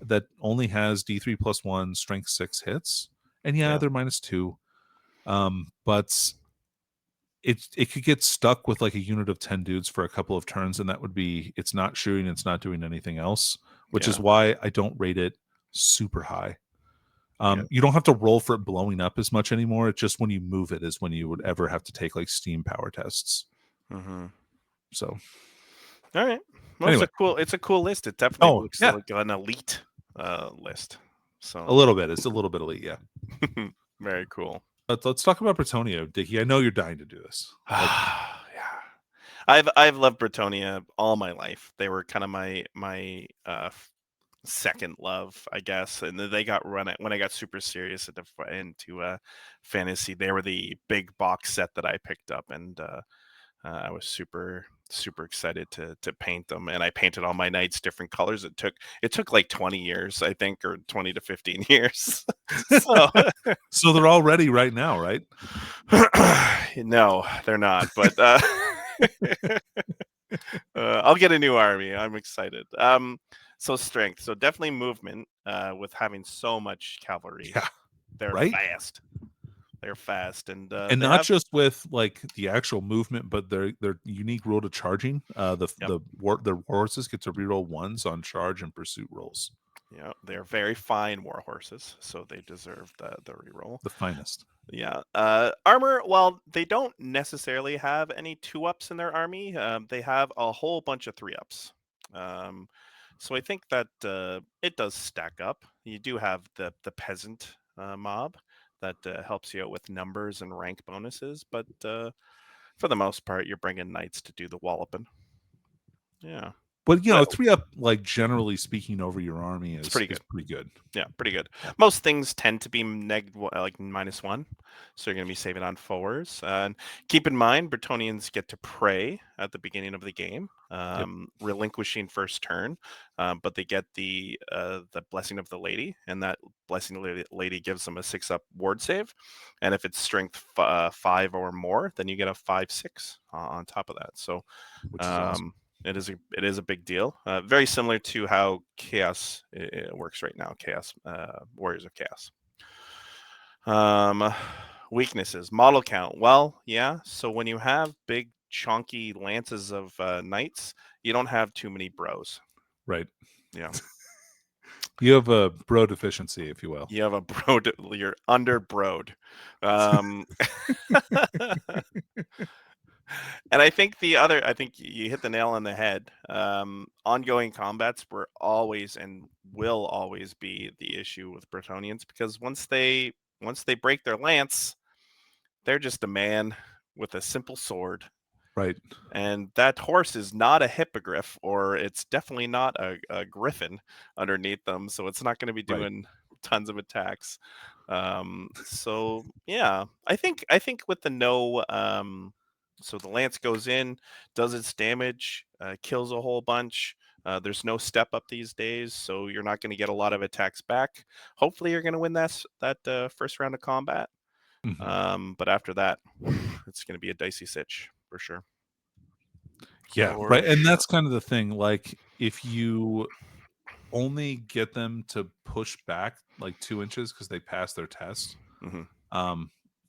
that only has D3 plus 1 strength 6 hits. And they're minus 2. But it could get stuck with like a unit of 10 dudes for a couple of turns, and that would be, it's not shooting, it's not doing anything else, which is why I don't rate it super high. You don't have to roll for it blowing up as much anymore. It's just when you move it is when you would ever have to take like steam power tests. So, all right. Well, anyway. It's a cool list. It definitely looks like an elite list. So a little bit. It's a little bit elite, yeah. Very cool. Let's talk about Brettonia, Dickie. I know you're dying to do this. Yeah, I've loved Brettonia all my life. They were kind of my second love, I guess. And then they got run it when I got super serious into fantasy. They were the big box set that I picked up, and I was super excited to paint them. And I painted all my knights different colors. It took like 20 years, I think, or 20 to 15 years. So So they're all ready right now, right? no, they're not. But I'll get a new army. I'm excited. So strength. So definitely movement. With having so much cavalry, Yeah, they're right. fast. They're fast, and And they not have just with like the actual movement, but their unique rule to charging. Yep. The war horses get to reroll ones on charge and pursuit rolls. Yeah, they're very fine war horses, so they deserve the reroll. The finest. Yeah. Armor, well, they don't necessarily have any 2-ups in their army. They have a whole bunch of 3-ups. So I think that it does stack up. You do have the peasant mob that helps you out with numbers and rank bonuses, but for the most part, you're bringing knights to do the walloping. Yeah. But you know, But 3-up, like generally speaking, over your army is pretty good. Pretty good. Yeah, pretty good. Most things tend to be like -1, so you're going to be saving on 4s. And keep in mind, Bretonnians get to pray at the beginning of the game, relinquishing first turn, but they get the blessing of the lady, and that blessing of the lady gives them a 6-up ward save. And if it's strength 5 or more, then you get a 5/6 on top of that. So, Which is awesome. it is a big deal. Very similar to how Chaos works right now. Chaos Warriors of Chaos. Weaknesses. Model count. Well, yeah. So when you have big chunky lances of knights, you don't have too many bros. Right. Yeah. You have a bro deficiency, if you will. You have a bro. You're under broed. And I think I think you hit the nail on the head. Ongoing combats were always and will always be the issue with Bretonnians, because once they break their lance, they're just a man with a simple sword. Right. And that horse is not a hippogriff, or it's definitely not a griffin underneath them, so it's not going to be doing tons of attacks. So yeah, I think with the no so the lance goes in, does its damage, kills a whole bunch. There's no step up these days, so you're not going to get a lot of attacks back. Hopefully, you're going to win that first round of combat. But after that, it's going to be a dicey sitch for sure. Yeah, right. And that's kind of the thing. Like, if you only get them to push back like 2 inches because they passed their test,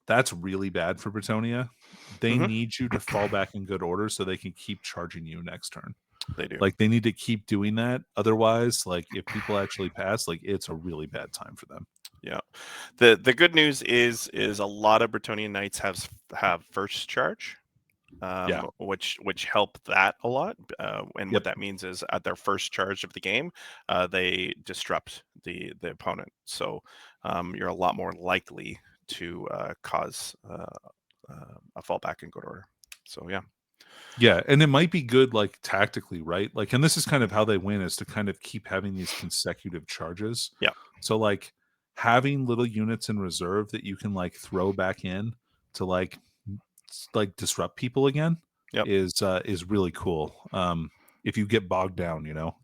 that's really bad for Brettonia. They need you to fall back in good order so they can keep charging you next turn. They do. Like, they need to keep doing that. Otherwise, like, if people actually pass, like, it's a really bad time for them. Yeah. The good news is a lot of Bretonnian knights have first charge. Which help that a lot. And what that means is at their first charge of the game, they disrupt the opponent. So you're a lot more likely to cause a fallback in good order. So yeah. Yeah, and it might be good, like, tactically, right? Like, and this is kind of how they win, is to kind of keep having these consecutive charges. Yeah. So, like, having little units in reserve that you can, like, throw back in to, like disrupt people again is really cool. If you get bogged down, you know.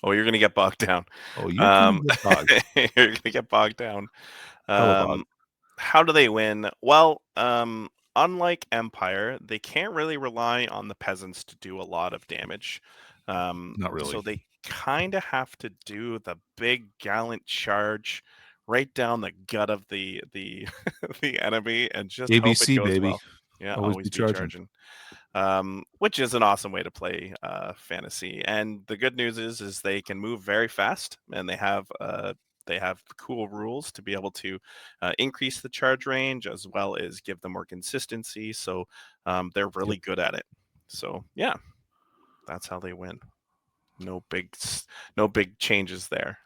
Oh, you're gonna get bogged down. Oh, you're gonna get bogged. You're gonna get bogged down. How do they win? Well, unlike Empire, they can't really rely on the peasants to do a lot of damage. Not really. So they kind of have to do the big gallant charge right down the gut of the the enemy, and just ABC, hope it goes baby. well. Yeah, always be charging. Which is an awesome way to play fantasy. And the good news is they can move very fast, and they have cool rules to be able to increase the charge range as well as give them more consistency. So they're really good at it. So yeah, that's how they win. No big changes there.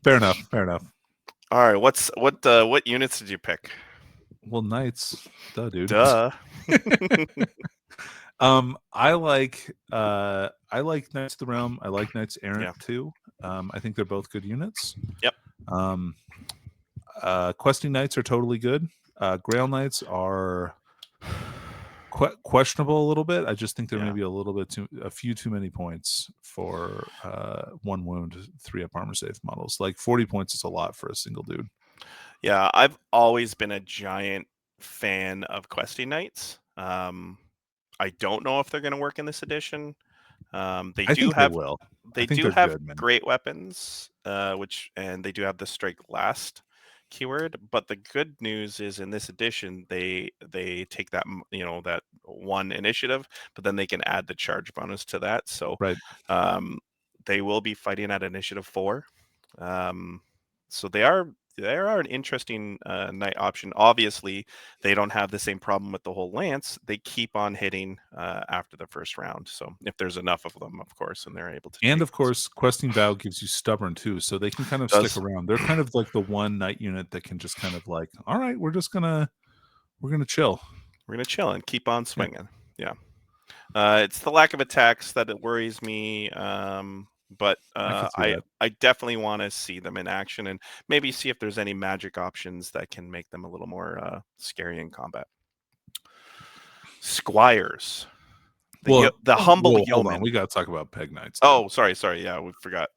Fair enough. All right, what units did you pick? Well, knights, dude. Duh. I like Knights of the Realm. I like Knights Errant Yeah. too. I think they're both good units. Yep. Questing Knights are totally good. Grail Knights are questionable a little bit. I just think there may be a few too many points for 1 wound, 3 up armor save models. Like 40 points is a lot for a single dude. Yeah, I've always been a giant fan of questing knights. I don't know if they're going to work in this edition. They I do think they have will. I they think do they're have good, man. great weapons, and they do have the strike last keyword. But the good news is in this edition they take that that 1 initiative, but then they can add the charge bonus to that. So Right. they will be fighting at initiative 4. So they are an interesting knight option. Obviously, they don't have the same problem with the whole lance. They keep on hitting after the first round. So if there's enough of them, of course, and they're able to. And take of course, Questing Vow gives you stubborn too, so they can kind of stick around. They're kind of like the one knight unit that can just kind of like, all right, we're gonna chill. We're gonna chill and keep on swinging. Yeah. It's the lack of attacks that it worries me. But I definitely want to see them in action and maybe see if there's any magic options that can make them a little more scary in combat. Squires. The humble yeoman. Hold on, we got to talk about Peg Knights. Oh, sorry. Yeah, we forgot.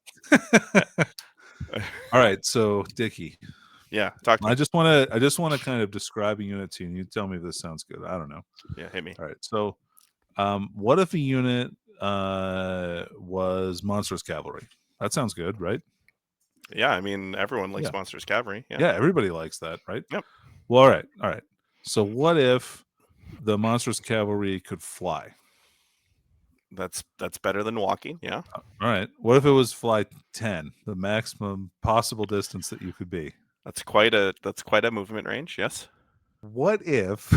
All right, so Dickie. Yeah, talk to me. I just want to kind of describe a unit to you, and you tell me if this sounds good. I don't know. Yeah, hit me. All right, so what if a unit was Monstrous Cavalry? That sounds good, right? Yeah, I mean, everyone likes Monstrous Cavalry. Yeah, everybody likes that, right? Yep. Well, all right. So what if the Monstrous Cavalry could fly? That's better than walking. Yeah. All right. What if it was fly 10, the maximum possible distance that you could be? That's quite a movement range. Yes. What if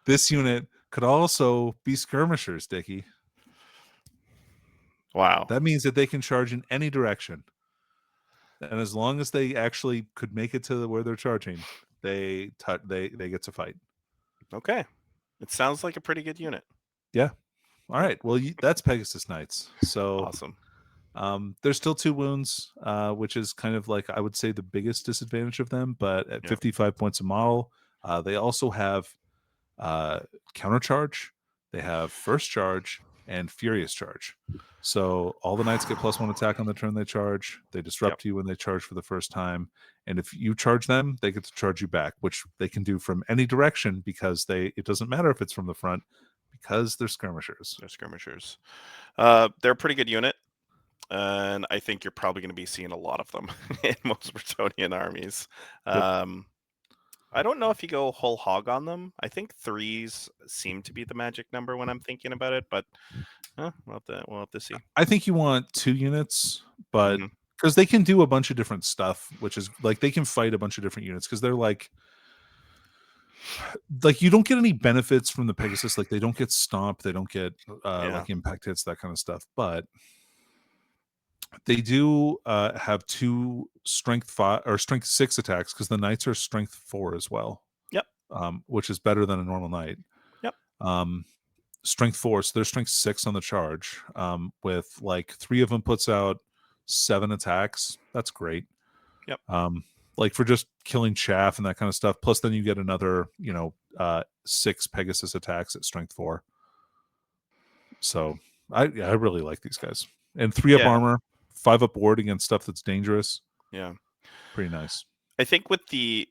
this unit could also be skirmishers, Dickie? Wow. That means that they can charge in any direction. And as long as they actually could make it to where they're charging, they get to fight. Okay. It sounds like a pretty good unit. Yeah. All right. Well, that's Pegasus Knights. So awesome. There's still 2 wounds, which is kind of like, I would say, the biggest disadvantage of them. But at 55 points a model, they also have counter charge. They have first charge and furious charge. So all the knights get +1 attack on the turn they charge. They disrupt you when they charge for the first time. And if you charge them, they get to charge you back, which they can do from any direction because it doesn't matter if it's from the front because they're skirmishers. They're a pretty good unit. And I think you're probably going to be seeing a lot of them in most Brettonian armies. I don't know if you go whole hog on them. I think 3s seem to be the magic number when I'm thinking about it, but we'll have to see. I think you want 2 units, but because they can do a bunch of different stuff, which is like they can fight a bunch of different units because they're like you don't get any benefits from the Pegasus. Like they don't get stomped, they don't get like impact hits, that kind of stuff. But they do have 2 strength 5 or strength 6 attacks because the knights are strength 4 as well. Yep. Which is better than a normal knight. Yep. Strength 4, so they're strength 6 on the charge. With like 3 of them puts out 7 attacks. That's great. Yep. Like for just killing chaff and that kind of stuff. Plus, then you get another 6 Pegasus attacks at strength 4. So I really like these guys. And 3 up armor, 5 up ward against stuff that's dangerous. Yeah, pretty nice. I think with the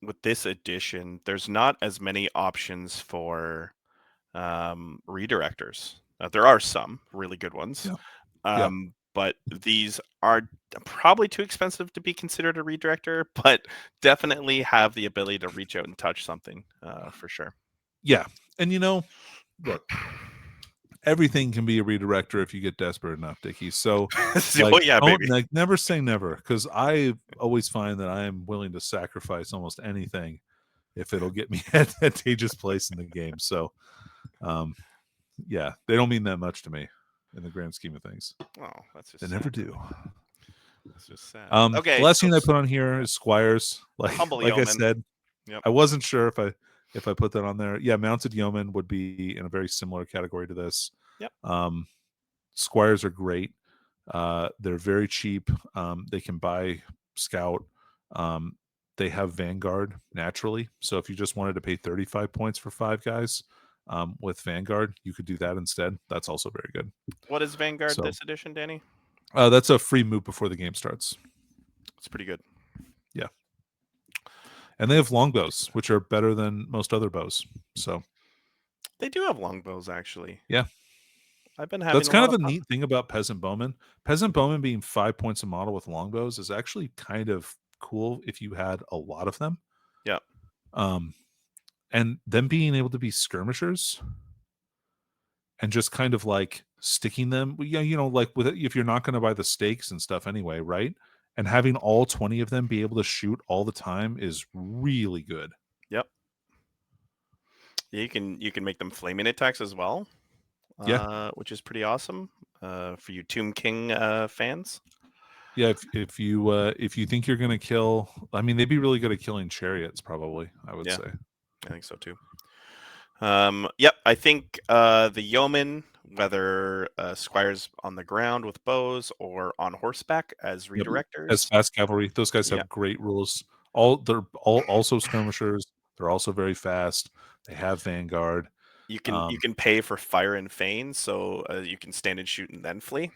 with this edition, there's not as many options for redirectors. There are some really good ones, but these are probably too expensive to be considered a redirector, but definitely have the ability to reach out and touch something for sure. Yeah, and look, everything can be a redirector if you get desperate enough, Dickie. So, baby. Never say never, because I always find that I am willing to sacrifice almost anything if it'll get me an advantageous place in the game. So, they don't mean that much to me in the grand scheme of things. Oh, that's just they never do. It's just sad. The Okay, last so unit I put on here is Squires. Humble Like I Yeoman. said, Yep. I wasn't sure if I put that on there. Yeah, Mounted Yeoman would be in a very similar category to this. Yep. Squires are great. They're very cheap. They can buy Scout. They have Vanguard naturally. So if you just wanted to pay 35 points for 5 guys with Vanguard, you could do that instead. That's also very good. What is Vanguard So, this edition, Danny? that's a free move before the game starts. It's pretty good. Yeah. And they have longbows, which are better than most other bows. So They do have longbows, actually. yeah. I've been having That's kind of a fun. neat thing about Peasant Bowman. Peasant Bowman being 5 points a model with longbows is actually kind of cool if you had a lot of them. Yeah. And them being able to be skirmishers and just kind of like sticking them, like with it, if you're not going to buy the stakes and stuff anyway, right? And having all 20 of them be able to shoot all the time is really good. Yep. Yeah, you can make them flaming attacks as well. Yeah. Which is pretty awesome for you Tomb King fans. Yeah, if you think you're gonna kill, I mean, they'd be really good at killing chariots, probably. I would say. I think so too. Yep, I think the yeomen, whether squires on the ground with bows or on horseback as redirectors, as fast cavalry, those guys have great rules. They're also skirmishers. They're also very fast. They have Vanguard. You can pay for fire and feign, so you can stand and shoot and then flee.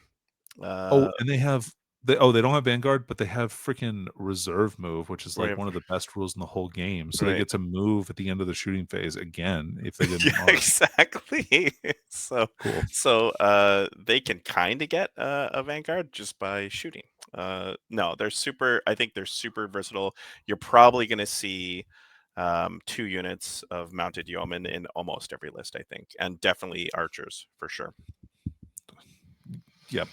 And they don't have Vanguard, but they have freaking reserve move, which is like one of the best rules in the whole game. So they get to move at the end of the shooting phase again if they didn't. Yeah, exactly. So cool. So they can kind of get a Vanguard just by shooting. No, they're super. I think they're super versatile. You're probably going to see 2 units of mounted yeomen in almost every list, I think, and definitely archers for sure. Yep.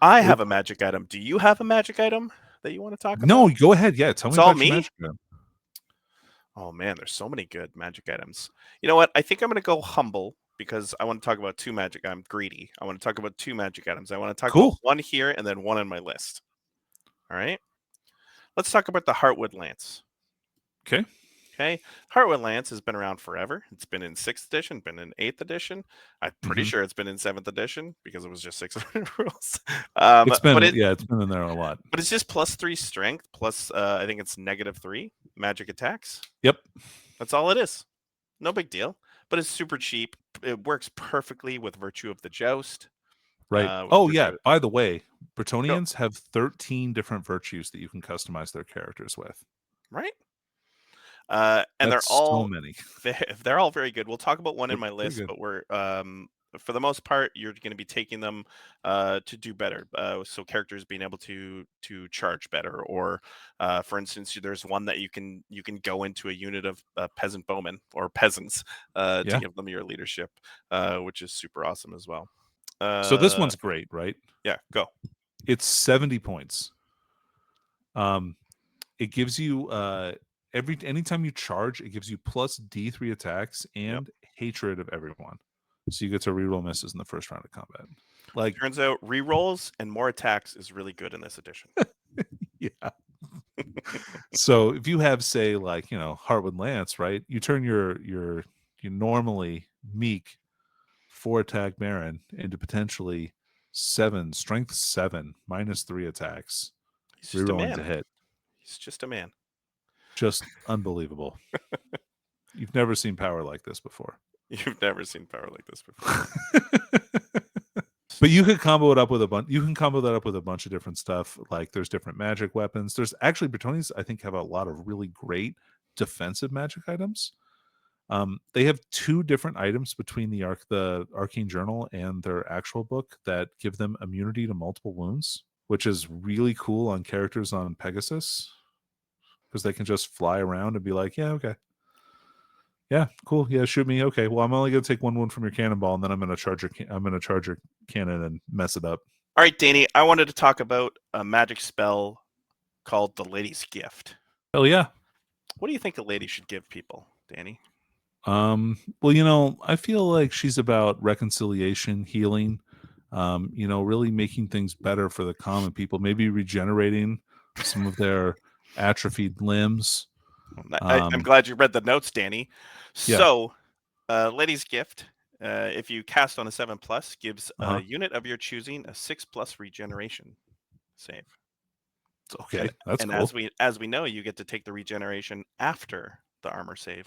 I have a magic item. Do you have a magic item that you want to talk about? No, go ahead. Yeah, tell me about your magic item. Oh man, there's so many good magic items. You know what? I think I'm going to go humble because I want to talk about 2 magic. I'm greedy. I want to talk about 2 magic items. I want to talk about one here and then one on my list. All right. Let's talk about the Heartwood Lance. Okay. Heartwood Lance has been around forever. It's been in 6th edition, been in 8th edition. I'm pretty sure it's been in 7th edition because it was just 600 rules. It's been in there a lot. But it's just +3 strength, plus I think it's -3 magic attacks. Yep. That's all it is. No big deal. But it's super cheap. It works perfectly with Virtue of the Joust. Right. By the way, Brettonians have 13 different virtues that you can customize their characters with. Right. And they're all so many. They're all very good. We'll talk about one in my list, but we're for the most part, you're going to be taking them to do better. So characters being able to charge better, or for instance, there's one that you can go into a unit of peasant bowmen or peasants to give them your leadership, which is super awesome as well. So this one's great, right? Yeah, go. It's 70 points. It gives you anytime you charge, it gives you plus D3 attacks and hatred of everyone. So you get to reroll misses in the first round of combat. Like, turns out rerolls and more attacks is really good in this edition. Yeah. So if you have, say, like, Heartwood Lance, right? You turn your normally meek 4-attack Baron into potentially 7 strength 7 -3 attacks. He's just a man. To hit. He's just a man. Just unbelievable. You've never seen power like this before. You've never seen power like this before. But you could combo it up with a bunch. You can combo that up with a bunch of different stuff. Like there's different magic weapons. There's actually Brettonians, I think, have a lot of really great defensive magic items. They have 2 different items between the Arcane Journal and their actual book that give them immunity to multiple wounds, which is really cool on characters on Pegasus, because they can just fly around and be like, yeah, okay. Yeah, cool. Yeah, shoot me. Okay. Well, I'm only going to take 1 wound from your cannonball, and then I'm going to charge your cannon and mess it up. All right, Danny, I wanted to talk about a magic spell called the Lady's Gift. Hell yeah. What do you think a lady should give people, Danny? Well, I feel like she's about reconciliation, healing, Really making things better for the common people, maybe regenerating some of their atrophied limbs. I'm glad you read the notes, Danny. Yeah. So, Lady's Gift, if you cast on a 7+, gives a unit of your choosing a 6+ regeneration save. Okay, that's and cool. as we know, you get to take the regeneration after the armor save.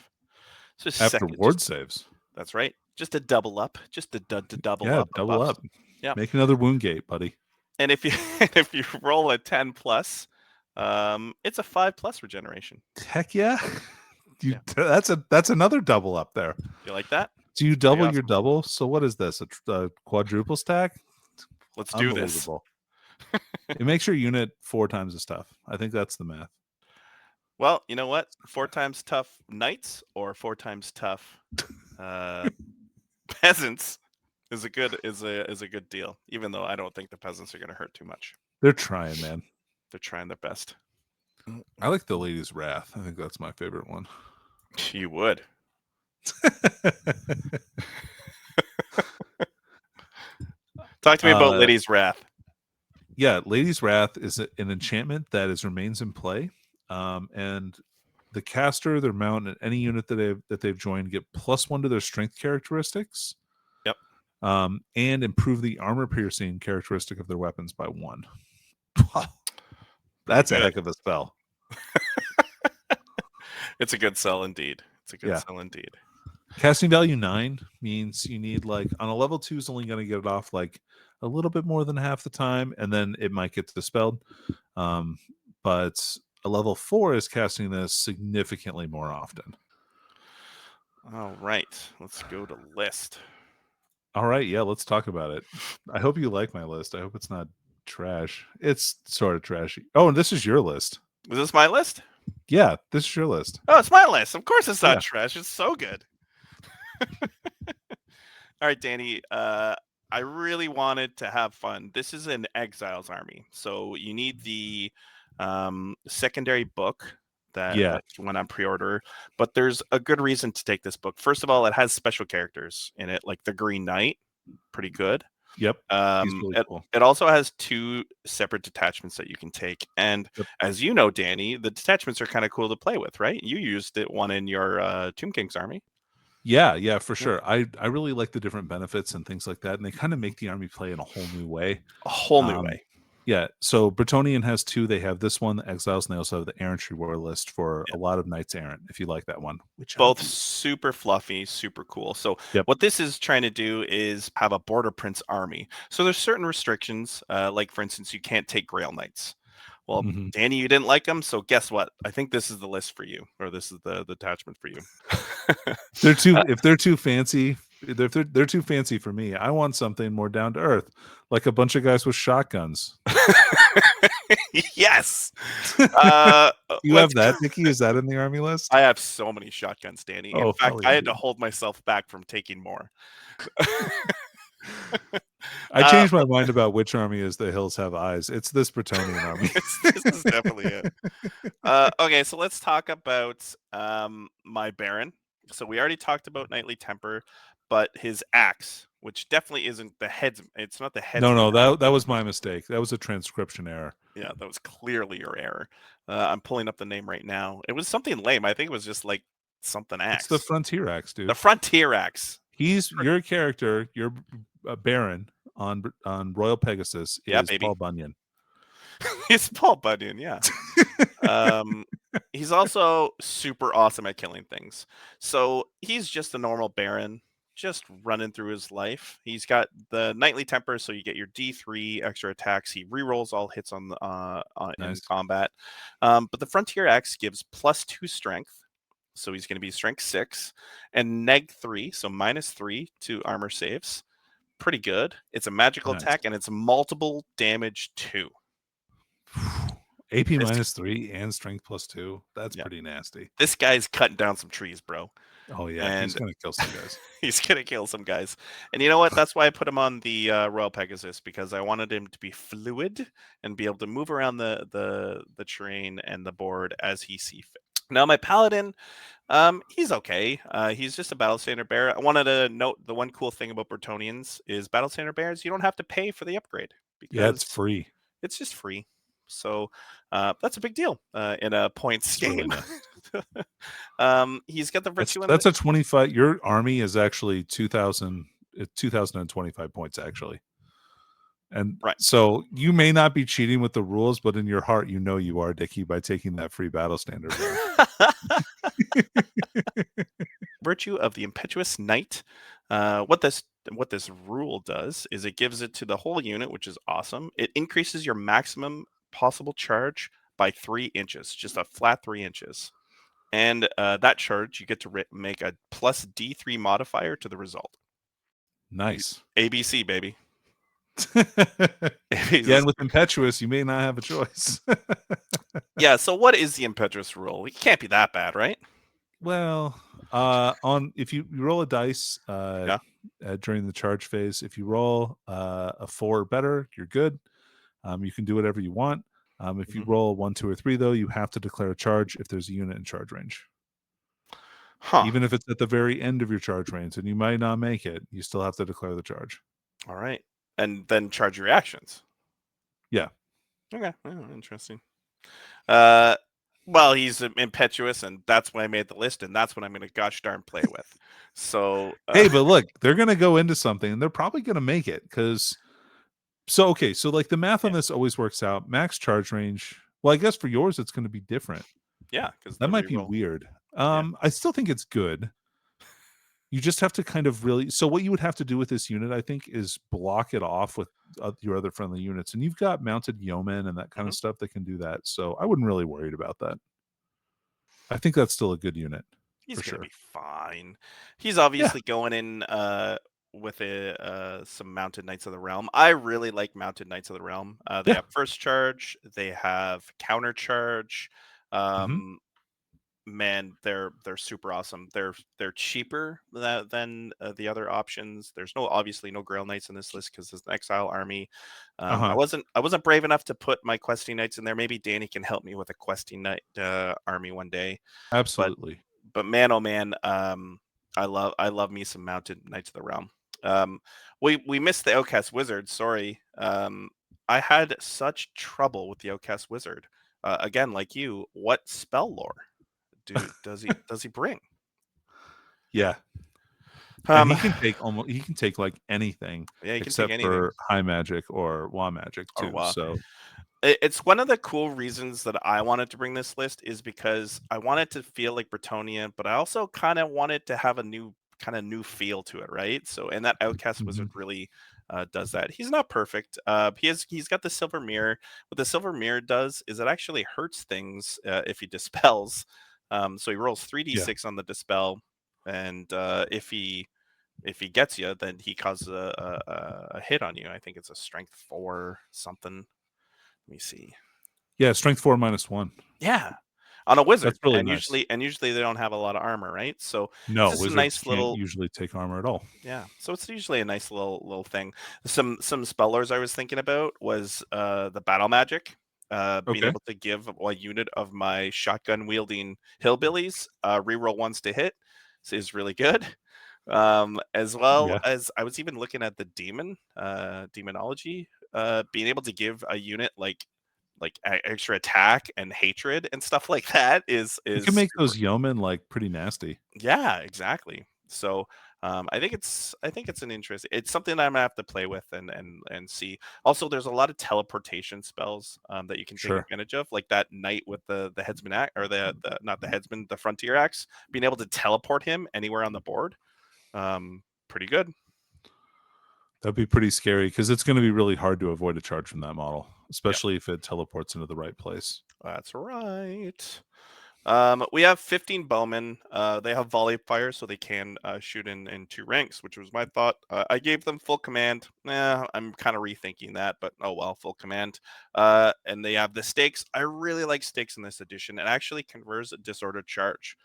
So After ward saves. That's right. Just a double up. Just a double Yeah, up. double buffs. up. Yeah. Make another wound gate, buddy. And if you if you roll a 10+, it's a 5+ regeneration. Heck yeah. That's another double up there. You like that? Do you double awesome. your double? So what is this? A quadruple stack? Let's do this. It makes your unit 4 times as tough. I think that's the math. Well, you know what? 4 times tough knights or 4 times tough peasants is a good deal. Even though I don't think the peasants are going to hurt too much. They're trying, man. They're trying their best. I like the Lady's Wrath. I think that's my favorite one. You would. Talk to me about Lady's Wrath. Yeah, Lady's Wrath is an enchantment that remains in play, and the caster, their mount, and any unit that they've joined get +1 to their strength characteristics. Yep. And improve the armor piercing characteristic of their weapons by 1. That's a heck of a spell. It's a good sell indeed. Sell indeed. Casting value 9 means you need, like, on a level 2 is only going to get it off like a little bit more than half the time, and then it might get dispelled. But a level 4 is casting this significantly more often. All right, let's go to list. All right, yeah, let's talk about it. I hope you like my list. I hope it's not trash. It's sort of trashy. Oh, and this is your list. Is this my list? Yeah, this is your list. Oh, it's my list. Of course it's not trash. It's so good. All right, Danny. I really wanted to have fun. This is an Exiles army. So you need the secondary book that went on pre-order. But there's a good reason to take this book. First of all, it has special characters in it, like the Green Knight. Pretty good. Yep. Really cool. It also has 2 separate detachments that you can take. And as you know, Danny, the detachments are kind of cool to play with, right? You used one in your Tomb King's army. Yeah, for sure. I really like the different benefits and things like that. And they kind of make the army play in a whole new way. Yeah, so Brettonian has 2. They have this one, the Exiles, and they also have the Errantry War list for a lot of Knights Errant, if you like that one. Both super fluffy, super cool. So what this is trying to do is have a Border Prince army. So there's certain restrictions, like, for instance, you can't take Grail Knights. Well, Danny, you didn't like them, so guess what? I think this is the list for you, or this is the attachment for you. They're too if they're too fancy. They're too fancy for me. I want something more down to earth, like a bunch of guys with shotguns. Yes. You have that, Dickie? Is that in the army list? I have so many shotguns, Danny. In fact, I had to hold myself back from taking more. I changed my mind about which army is the Hills Have Eyes. It's this Brettonian army. This is definitely it. Okay, so let's talk about my Baron. So we already talked about Knightly Temper, but his axe, which definitely isn't the heads. It's not the heads. No, that was my mistake. That was a transcription error. Yeah, that was clearly your error. I'm pulling up the name right now. It was something lame. I think it was just like something axe. It's the Frontier Axe, dude. The Frontier Axe. He's your character. Your Baron on Royal Pegasus is Paul Bunyan. He's Paul Bunyan, yeah. He's also super awesome at killing things. So he's just a normal Baron, just running through his life. He's got the Knightly Temper, so you get your D3 extra attacks. He rerolls all hits on in combat. But the Frontier Axe gives +2 strength. So he's going to be strength 6 and -3, so -3 to armor saves. Pretty good. It's a magical attack and it's multiple damage too. AP -3 and strength +2. That's pretty nasty. This guy's cutting down some trees, bro. Oh yeah, and he's gonna kill some guys. He's gonna kill some guys. And you know what? That's why I put him on the Royal Pegasus, because I wanted him to be fluid and be able to move around the terrain and the board as he see fit. Now my Paladin, He's okay. He's just a battle standard bear. I wanted to note the one cool thing about Bretonians is battle standard bears. You don't have to pay for the upgrade Yeah, it's because free. it's just free. So that's a big deal in a points It's really game. nice. He's got the virtue. That's a 25. Your army is actually 2025 points actually. And Right. so you may not be cheating with the rules, but in your heart, you know you are, Dickie, by taking that free battle standard. Virtue of the impetuous knight. What this rule does is it gives it to the whole unit, which is awesome. It increases your maximum possible charge by 3 inches, just a flat 3 inches. And that charge, you get to make a plus D3 modifier to the result. Nice. ABC, baby. Yeah, and with impetuous, you may not have a choice. Yeah, so what is the impetuous rule? It can't be that bad, right? Well, if you roll a dice during the charge phase, if you roll a 4 or better, you're good. You can do whatever you want. If you roll 1, 2, or 3, though, you have to declare a charge if there's a unit in charge range. Huh. Even if it's at the very end of your charge range and you might not make it, you still have to declare the charge. All right. And then charge your actions. Yeah. Okay. Oh, interesting. Well, he's impetuous, and that's why I made the list, and that's what I'm going to gosh darn play with. So, hey, but look, they're going to go into something, and they're probably going to make it because. So okay, so like the math on this always works out. Max charge range. Well, I guess for yours it's going to be different. Yeah, because that might be weird. I still think it's good. You just have to kind of really. So what you would have to do with this unit, I think, is block it off with your other friendly units, and you've got mounted yeomen and that kind of stuff that can do that. So I wouldn't really worry about that. I think that's still a good unit. He's going to be fine. He's obviously going in with some Mounted Knights of the Realm. I really like Mounted Knights of the Realm. They have first charge. They have counter charge. Man, they're super awesome. They're cheaper than the other options. There's obviously no Grail Knights in this list because it's an exile army. I wasn't brave enough to put my questing knights in there. Maybe Danny can help me with a questing knight army one day. Absolutely. But man, oh man, I love me some Mounted Knights of the Realm. We missed the Outcast Wizard. Sorry. I had such trouble with the Outcast Wizard. Again, like you, what spell lore does he bring? Yeah. And he can take like anything except for high magic or Wa magic too. So it's one of the cool reasons that I wanted to bring this list is because I wanted to feel like Brettonia, but I also kind of wanted to have a new feel to it, right? So, and that Outcast Wizard really does that. He's not perfect. He's got the Silver Mirror. What the Silver Mirror does is it actually hurts things if he dispels. So he rolls 3d6 on the dispel, and if he gets you, then he causes a hit on you. I think it's a strength 4 something. Let me see. Yeah, strength 4 -1. Yeah, on a wizard. That's really and nice. usually they don't have a lot of armor, right? So no, it's wizards a nice can't usually take armor at all. Yeah, so it's usually a nice little thing. Some spellers I was thinking about was the battle magic. Being able to give a unit of my shotgun wielding hillbillies reroll 1s to hit is really good. As well as I was even looking at the demonology, being able to give a unit like extra attack and hatred and stuff like that is you can make those yeomen like pretty nasty. Yeah, exactly. So I think it's an interest. It's something I'm gonna have to play with and see. Also, there's a lot of teleportation spells that you can take advantage of, like that knight with the headsman axe, or the not the headsman, the frontier axe. Being able to teleport him anywhere on the board, pretty good. That'd be pretty scary because it's going to be really hard to avoid a charge from that model, especially if it teleports into the right place. That's right. We have 15 bowmen. They have volley fire, so they can shoot in 2 ranks, which was my thought. I gave them full command. I'm kind of rethinking that, but oh well, full command. And they have the stakes. I really like stakes in this edition. It actually converts a disordered charge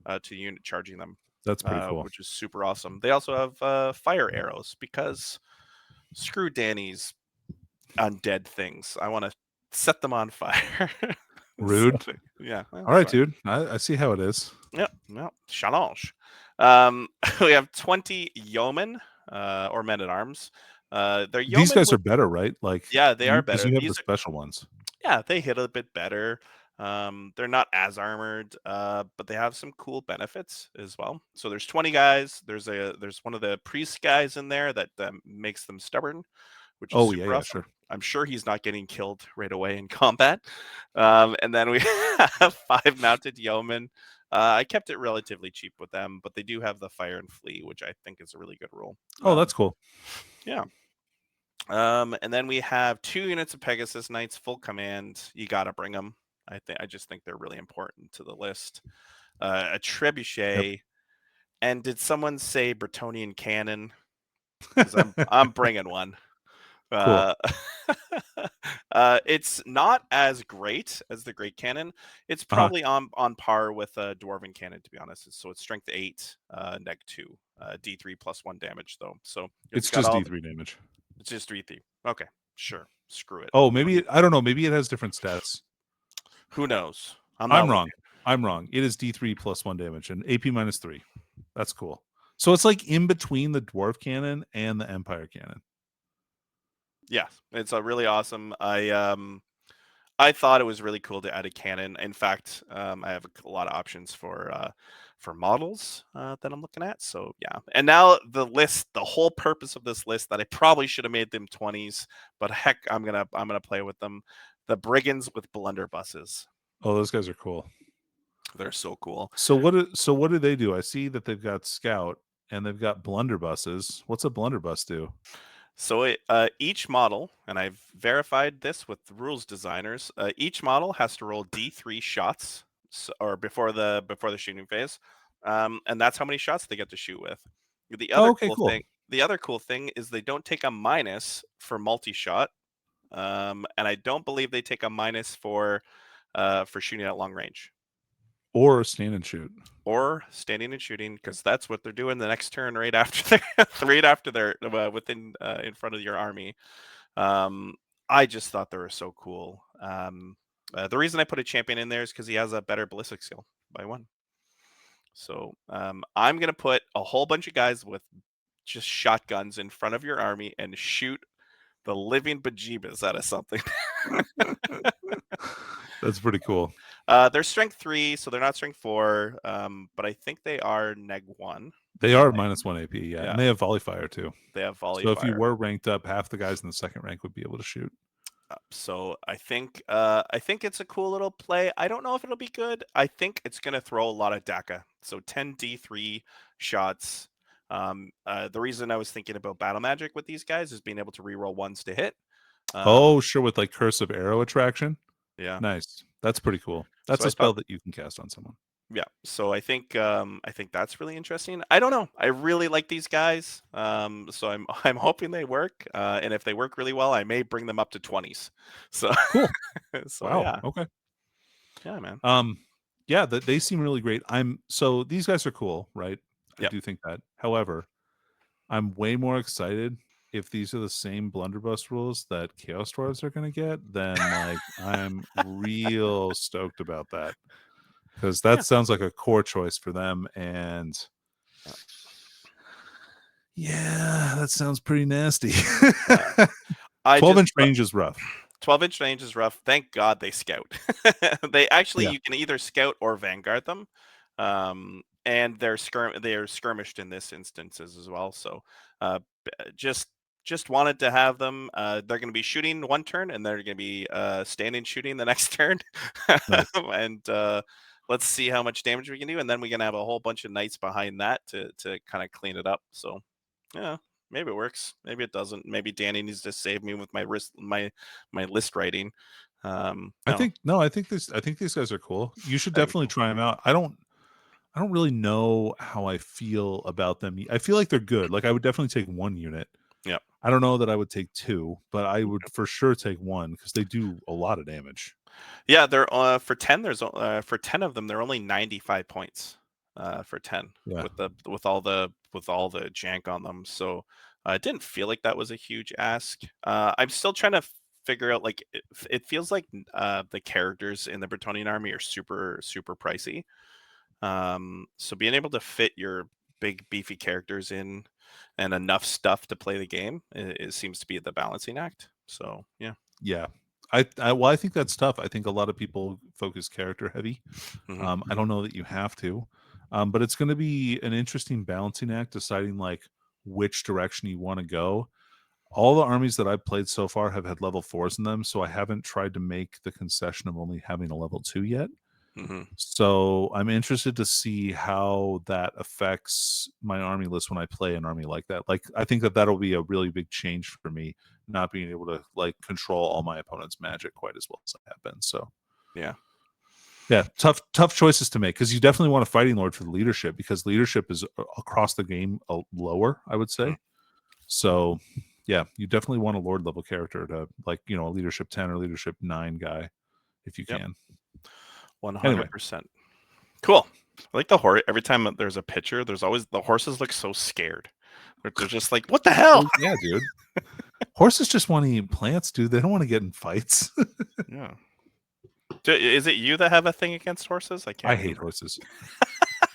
to unit charging them. That's pretty cool. Which is super awesome. They also have fire arrows because screw Danny's undead things. I want to set them on fire. Rude. So, yeah. All right, dude. I see how it is. Yep. Well, challenge. We have 20 yeomen or men at arms. They're yeomen. These guys are better, right? Like, yeah, they are because better. you have the These are, special ones. yeah, they hit a bit better. They're not as armored, but they have some cool benefits as well. So there's 20 guys. There's one of the priest guys in there that makes them stubborn, which is Oh yeah, super yeah, awesome. sure. I'm sure he's not getting killed right away in combat. And then we have 5 mounted yeomen. I kept it relatively cheap with them, but they do have the fire and flee, which I think is a really good rule. Oh, that's cool. Yeah. And then we have 2 units of Pegasus Knights, full command. You got to bring them. I just think they're really important to the list. A trebuchet. Yep. And did someone say Brettonian cannon? Because I'm bringing one. Cool. It's not as great as the Great Cannon. It's probably on par with a Dwarven Cannon, to be honest. So it's strength 8, neg 2, D3 plus 1 damage though. So It's got just all D3 damage. It's just 3. Okay, sure. Screw it. Oh, maybe I don't know. Maybe it has different stats. Who knows? I'm wrong. I'm wrong. It is D3 plus 1 damage and AP minus 3. That's cool. So it's like in between the Dwarf Cannon and the Empire Cannon. Yeah, it's a really awesome. I thought it was really cool to add a cannon. In fact, I have a lot of options for models that I'm looking at. So yeah, and now the whole purpose of this list that I probably should have made them 20s, but heck, I'm gonna play with them. The brigands with blunderbusses. Oh, those guys are cool. They're so cool. So what do they do? I see that they've got scout and they've got blunderbusses. What's a blunderbuss do? So each model, and I've verified this with the rules designers, each model has to roll D3 shots, or before the shooting phase, and that's how many shots they get to shoot with. The other the other cool thing is they don't take a minus for multi-shot, and I don't believe they take a minus for shooting at long range. Or stand and shoot. Or standing and shooting, because that's what they're doing the next turn right after they're within in front of your army. I just thought they were so cool. The reason I put a champion in there is because he has a better ballistic skill by 1. So I'm gonna put a whole bunch of guys with just shotguns in front of your army and shoot the living bejeebus out of something. That's pretty cool. They're strength 3, so they're not strength 4. But I think they are neg 1. They are minus 1 AP, yeah. And they have volley fire too. They have volley fire. So if you were ranked up, half the guys in the second rank would be able to shoot. So I think it's a cool little play. I don't know if it'll be good. I think it's gonna throw a lot of DACA. So 10 D3 shots. The reason I was thinking about battle magic with these guys is being able to reroll 1s to hit. Sure, with like cursive arrow attraction. Yeah, nice. That's pretty cool. That's a spell that you can cast on someone. Yeah, so I think that's really interesting. I don't know. I really like these guys. So I'm hoping they work. And if they work really well, I may bring them up to 20s. So cool. So wow. Yeah. Okay. Yeah, man. Yeah, they seem really great. So these guys are cool, right? I Yep. do think that. However, I'm way more excited if these are the same blunderbuss rules that Chaos Dwarves are going to get. Then like I'm real stoked about that. Because that sounds like a core choice for them. And yeah, that sounds pretty nasty. 12-inch range is rough. 12-inch range is rough. Thank God they scout. They actually, you can either scout or vanguard them. And they're skirmished in this instances as well. So just wanted to have them. They're going to be shooting 1 turn, and they're going to be standing shooting the next turn. Nice. And let's see how much damage we can do, and then we're gonna have a whole bunch of knights behind that to kind of clean it up. So yeah, maybe it works, maybe it doesn't. Maybe Danny needs to save me with my list writing. I think these guys are cool. You should definitely try them out. I don't really know how I feel about them. I feel like they're good. Like I would definitely take 1 unit. Yeah. I don't know that I would take 2, but I would for sure take 1 because they do a lot of damage. Yeah, they're for 10. There's for 10 of them, they're only 95 points for 10 with all the jank on them. So it didn't feel like that was a huge ask. I'm still trying to figure out, like, it feels like the characters in the Brettonian army are super pricey. So being able to fit your big beefy characters in and enough stuff to play the game, it seems to be the balancing act. So yeah. Yeah. I think that's tough. I think a lot of people focus character heavy. I don't know that you have to, but it's going to be an interesting balancing act, deciding like which direction you want to go. All the armies that I've played so far have had level 4s in them, so I haven't tried to make the concession of only having a level 2 yet. So I'm interested to see how that affects my army list when I play an army like that. Like, I think that that'll be a really big change for me, not being able to like control all my opponent's magic quite as well as I have been. So yeah, tough choices to make, because you definitely want a fighting lord for the leadership, because leadership is across the game lower, I would say. So yeah, you definitely want a lord level character to, like, a leadership 10 or leadership 9 guy if you can. 100%. Cool. I like the horse. Every time there's a picture, there's always the horses look so scared. They're just like, what the hell? Well, yeah, dude. Horses just want to eat plants, dude. They don't want to get in fights. Yeah. Is it you that have a thing against horses? I hate horses.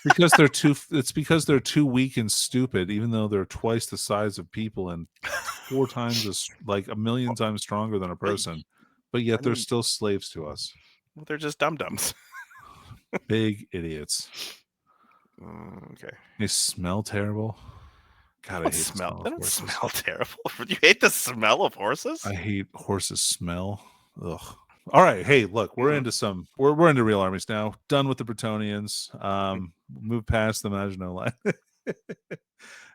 It's because they're too weak and stupid, even though they're twice the size of people and 4 times like a million times stronger than a person. But yet they're still slaves to us. Well, they're just dum-dums. Big idiots. Okay. They smell terrible. God, I hate the smell of horses. They don't smell terrible. You hate the smell of horses? I hate horses' smell. Ugh. All right, hey, look, we're into we're into real armies now. Done with the Brettonians. Move past the Maginot Line.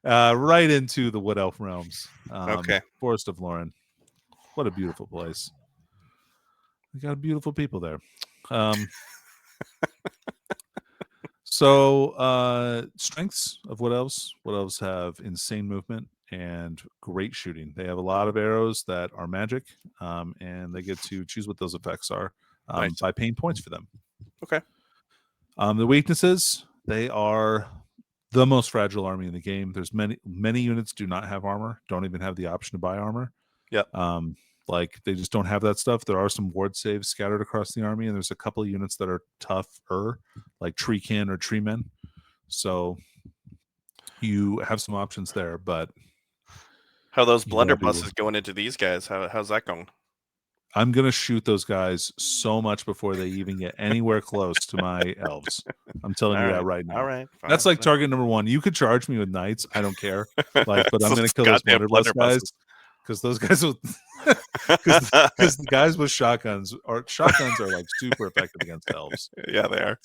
Right into the Wood Elf realms. Okay. Forest of Lauren. What a beautiful place. We got beautiful people there. So strengths of Wood Elves. Wood Elves have insane movement and great shooting. They have a lot of arrows that are magic, and they get to choose what those effects are by paying points for them. Okay. The weaknesses, they are the most fragile army in the game. There's many units do not have armor, don't even have the option to buy armor. Yeah. Like, they just don't have that stuff. There are some ward saves scattered across the army, and there's a couple of units that are tougher, like Treekin or Treemen. So you have some options there, but how are those blunderbusses going into these guys? How's that going? I'm gonna shoot those guys so much before they even get anywhere close to my elves. I'm telling you that right now. All right, fine, that's like target number 1. You could charge me with knights, I don't care. Like, but I'm gonna kill those blunderbuss guys, because those guys will, because the guys with shotguns are like super effective against elves. Yeah, they are.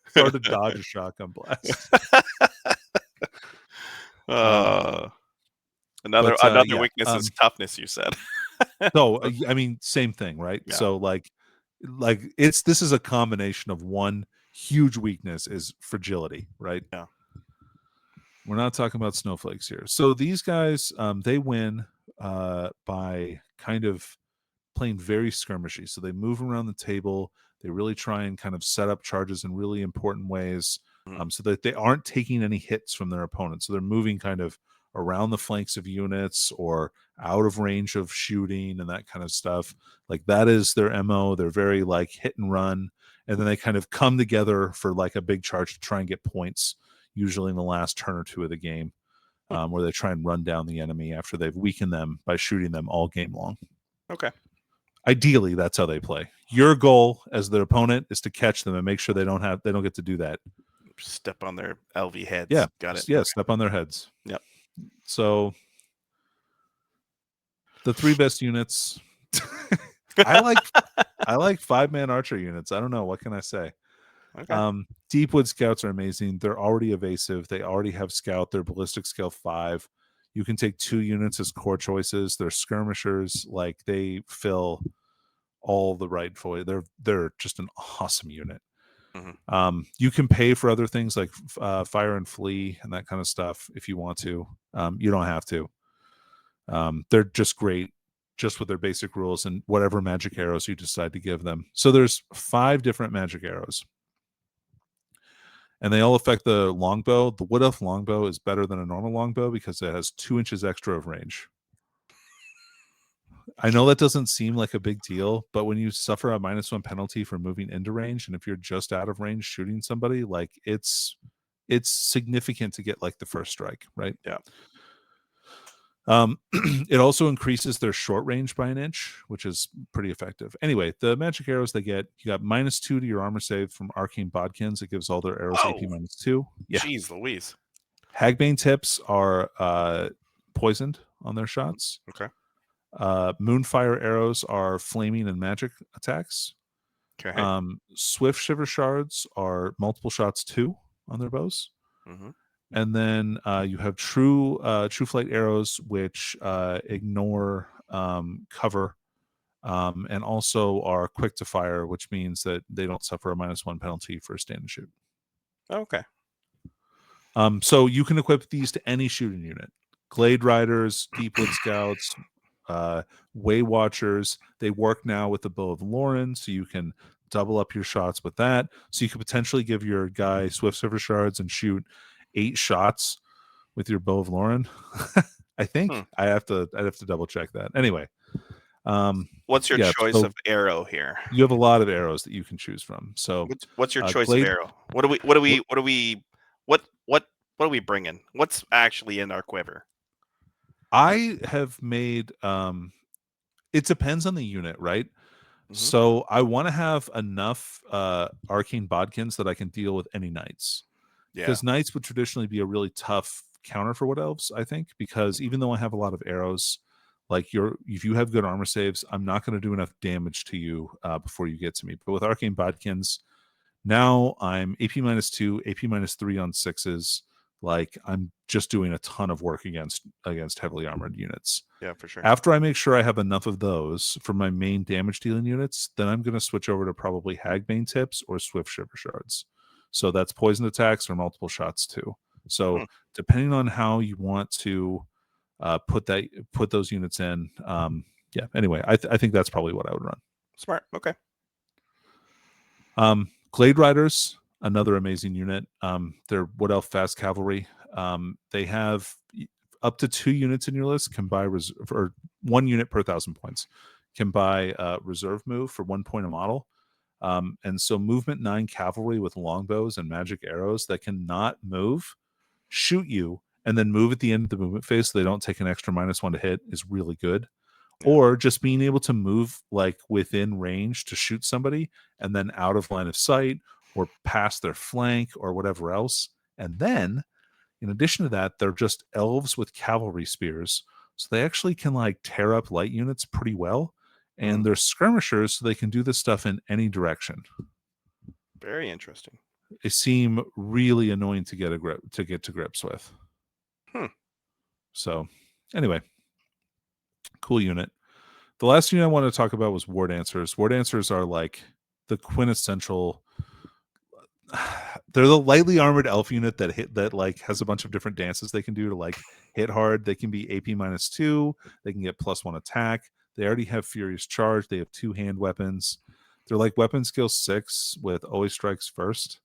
It's hard to dodge a shotgun blast. Another weakness is toughness, you said. So I mean, same thing, right? Yeah. So like this is a combination of one huge weakness is fragility, right? Yeah. We're not talking about snowflakes here. So these guys, they win by kind of playing very skirmishy. So they move around the table. They really try and kind of set up charges in really important ways, so that they aren't taking any hits from their opponents. So they're moving kind of around the flanks of units or out of range of shooting and that kind of stuff. Like, that is their MO. They're very like hit and run, and then they kind of come together for like a big charge to try and get points, usually in the last turn or 2 of the game, where they try and run down the enemy after they've weakened them by shooting them all game long. Okay. Ideally, that's how they play. Your goal as their opponent is to catch them and make sure they don't get to do that. Step on their LV heads. Yeah. Got it. Yeah, step on their heads. Yep. So the 3 best units. I like 5-man archer units. I don't know, what can I say? Okay. Deepwood scouts are amazing. They're already evasive. They already have scout. They're ballistic skill 5. You can take 2 units as core choices. They're skirmishers. Like, they fill all the right void. They're just an awesome unit. You can pay for other things like fire and flee and that kind of stuff if you want to. You don't have to. They're just great, just with their basic rules and whatever magic arrows you decide to give them. So there's 5 different magic arrows, and they all affect the longbow. The Wood Elf longbow is better than a normal longbow because it has 2 inches extra of range. I know that doesn't seem like a big deal, but when you suffer a -1 penalty for moving into range, and if you're just out of range shooting somebody, like it's significant to get like the first strike, right? Yeah. It also increases their short range by an inch, which is pretty effective. Anyway, the magic arrows they get, you got -2 to your armor save from arcane bodkins. It gives all their arrows AP Whoa. -2. Yeah. Jeez Louise. Hagbane tips are poisoned on their shots. Okay. Moonfire arrows are flaming and magic attacks. Okay. Swift shiver shards are multiple shots 2 on their bows. Mm-hmm. And then you have true flight arrows, which ignore cover, and also are quick to fire, which means that they don't suffer a -1 penalty for stand and shoot. Okay. So you can equip these to any shooting unit: Glade Riders, Deepwood Scouts, Way Watchers. They work now with the Bow of Lauren, so you can double up your shots with that. So you could potentially give your guy Swift Silver Shards and shoot 8 shots with your Bow of Lauren. I think I'd have to double check that. Anyway, what's your choice of arrow here? You have a lot of arrows that you can choose from. So what's your choice of arrow? What are we bringing? What's actually in our quiver? I have made it depends on the unit, right? Mm-hmm. So I want to have enough arcane bodkins that I can deal with any knights. Yeah. Because knights would traditionally be a really tough counter for Wood Elves, I think, because even though I have a lot of arrows, like if you have good armor saves, I'm not going to do enough damage to you before you get to me. But with arcane bodkins, now I'm AP -2, AP -3 on 6s. Like I'm just doing a ton of work against heavily armored units. Yeah, for sure. After I make sure I have enough of those for my main damage dealing units, then I'm going to switch over to probably Hagbane tips or Swift Shiver Shards. So that's poison attacks or multiple shots too. So depending on how you want to put those units in, yeah. Anyway, I think that's probably what I would run. Smart. Okay. Glade Riders, another amazing unit. They're Wood Elf fast cavalry. They have up to 2 units in your list can buy or 1 unit per 1,000 points can buy reserve move for 1 point a model. And so movement 9 cavalry with longbows and magic arrows that cannot move, shoot you, and then move at the end of the movement phase so they don't take an extra -1 to hit is really good. Yeah. Or just being able to move like within range to shoot somebody and then out of line of sight or past their flank or whatever else. And then in addition to that, they're just elves with cavalry spears. So they actually can like tear up light units pretty well. And they're skirmishers, so they can do this stuff in any direction. Very interesting. They seem really annoying to get to grips with. So anyway, cool unit. The last unit I wanted to talk about was War Dancers. War Dancers are like the quintessential. They're the lightly armored elf unit that like has a bunch of different dances they can do to like hit hard. They can be AP -2. They can get +1 attack. They already have Furious Charge. They have 2 hand weapons. They're like weapon skill 6 with always strikes first.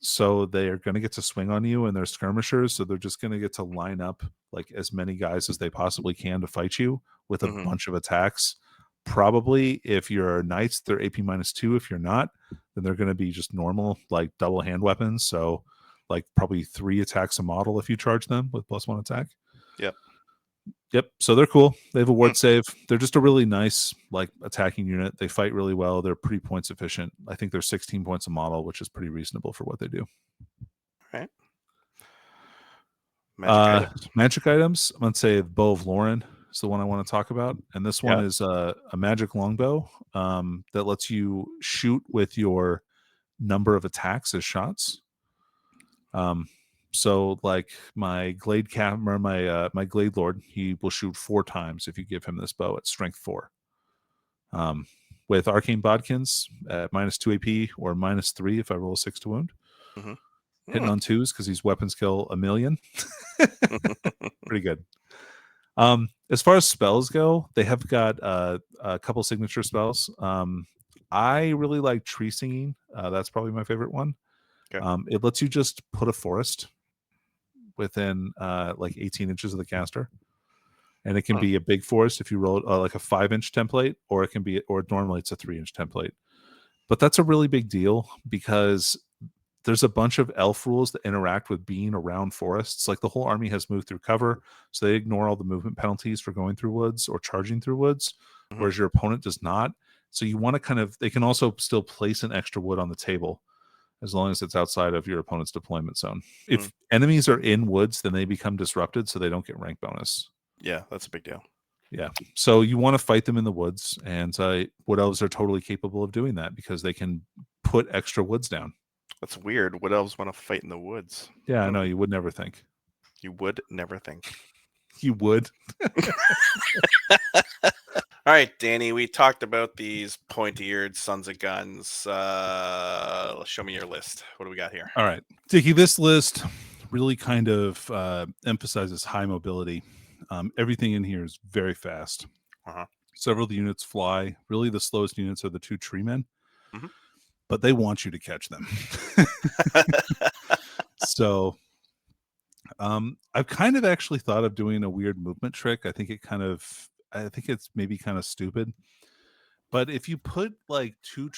So they are going to get to swing on you, and they're skirmishers, so they're just going to get to line up like as many guys as they possibly can to fight you with a bunch of attacks. Probably if you're knights, they're AP -2. If you're not, then they're going to be just normal, like double hand weapons. So like probably 3 attacks a model if you charge them with +1 attack. Yep. So they're cool. They have a ward save. They're just a really nice, like, attacking unit. They fight really well. They're pretty points efficient. I think they're 16 points a model, which is pretty reasonable for what they do. All right. Magic items. I'm going to say Bow of Lauren is the one I want to talk about. And this one is a magic longbow that lets you shoot with your number of attacks as shots. So like my Glade my Glade Lord, he will shoot 4 times if you give him this bow at strength 4. With arcane bodkins at -2 AP or -3 if I roll a 6 to wound. Hitting on 2s because he's weapon skill 1,000,000. Pretty good. As far as spells go, they have got a couple signature spells. I really like Tree Singing. That's probably my favorite one. Okay. It lets you just put a forest within like 18 inches of the caster, and it can be a big forest if you roll like a 5-inch template, or it can be, or normally it's a 3-inch template. But that's a really big deal because there's a bunch of elf rules that interact with being around forests. Like the whole army has moved through cover, so they ignore all the movement penalties for going through woods or charging through woods, whereas your opponent does not. So you want to kind of, they can also still place an extra wood on the table as long as it's outside of your opponent's deployment zone. If enemies are in woods, then they become disrupted, so they don't get rank bonus. Yeah, that's a big deal. Yeah. So you want to fight them in the woods, and wood elves are totally capable of doing that because they can put extra woods down. That's weird. Wood elves want to fight in the woods. Yeah, I know. You would never think. You would never think. You would. All right, Danny, we talked about these pointy-eared sons of guns. Show me your list. What do we got here? All right. Dickie, this list really kind of emphasizes high mobility. Everything in here is very fast. Several of the units fly. Really, the slowest units are the 2 tree men, but they want you to catch them. So I've kind of actually thought of doing a weird movement trick. I think it's maybe kind of stupid, but if you put like 2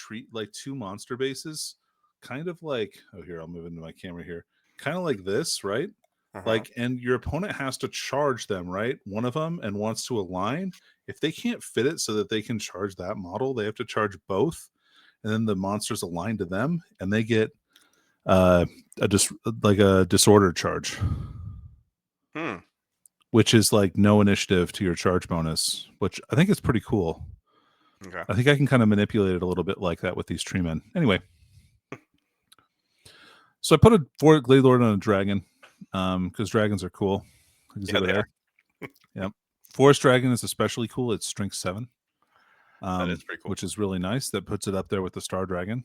monster bases, kind of like, oh, here, I'll move into my camera here, kind of like this, right? Like, and your opponent has to charge them, right? One of them, and wants to align. If they can't fit it so that they can charge that model, they have to charge both, and then the monsters align to them, and they get a disorder charge, which is like no initiative to your charge bonus, which I think is pretty cool. Okay. I think I can kind of manipulate it a little bit like that with these tree men. Anyway, so I put a Glade Lord on a dragon because dragons are cool. Yeah, they are. Yep. Forest Dragon is especially cool. It's strength 7. That is pretty cool. Which is really nice. That puts it up there with the Star Dragon,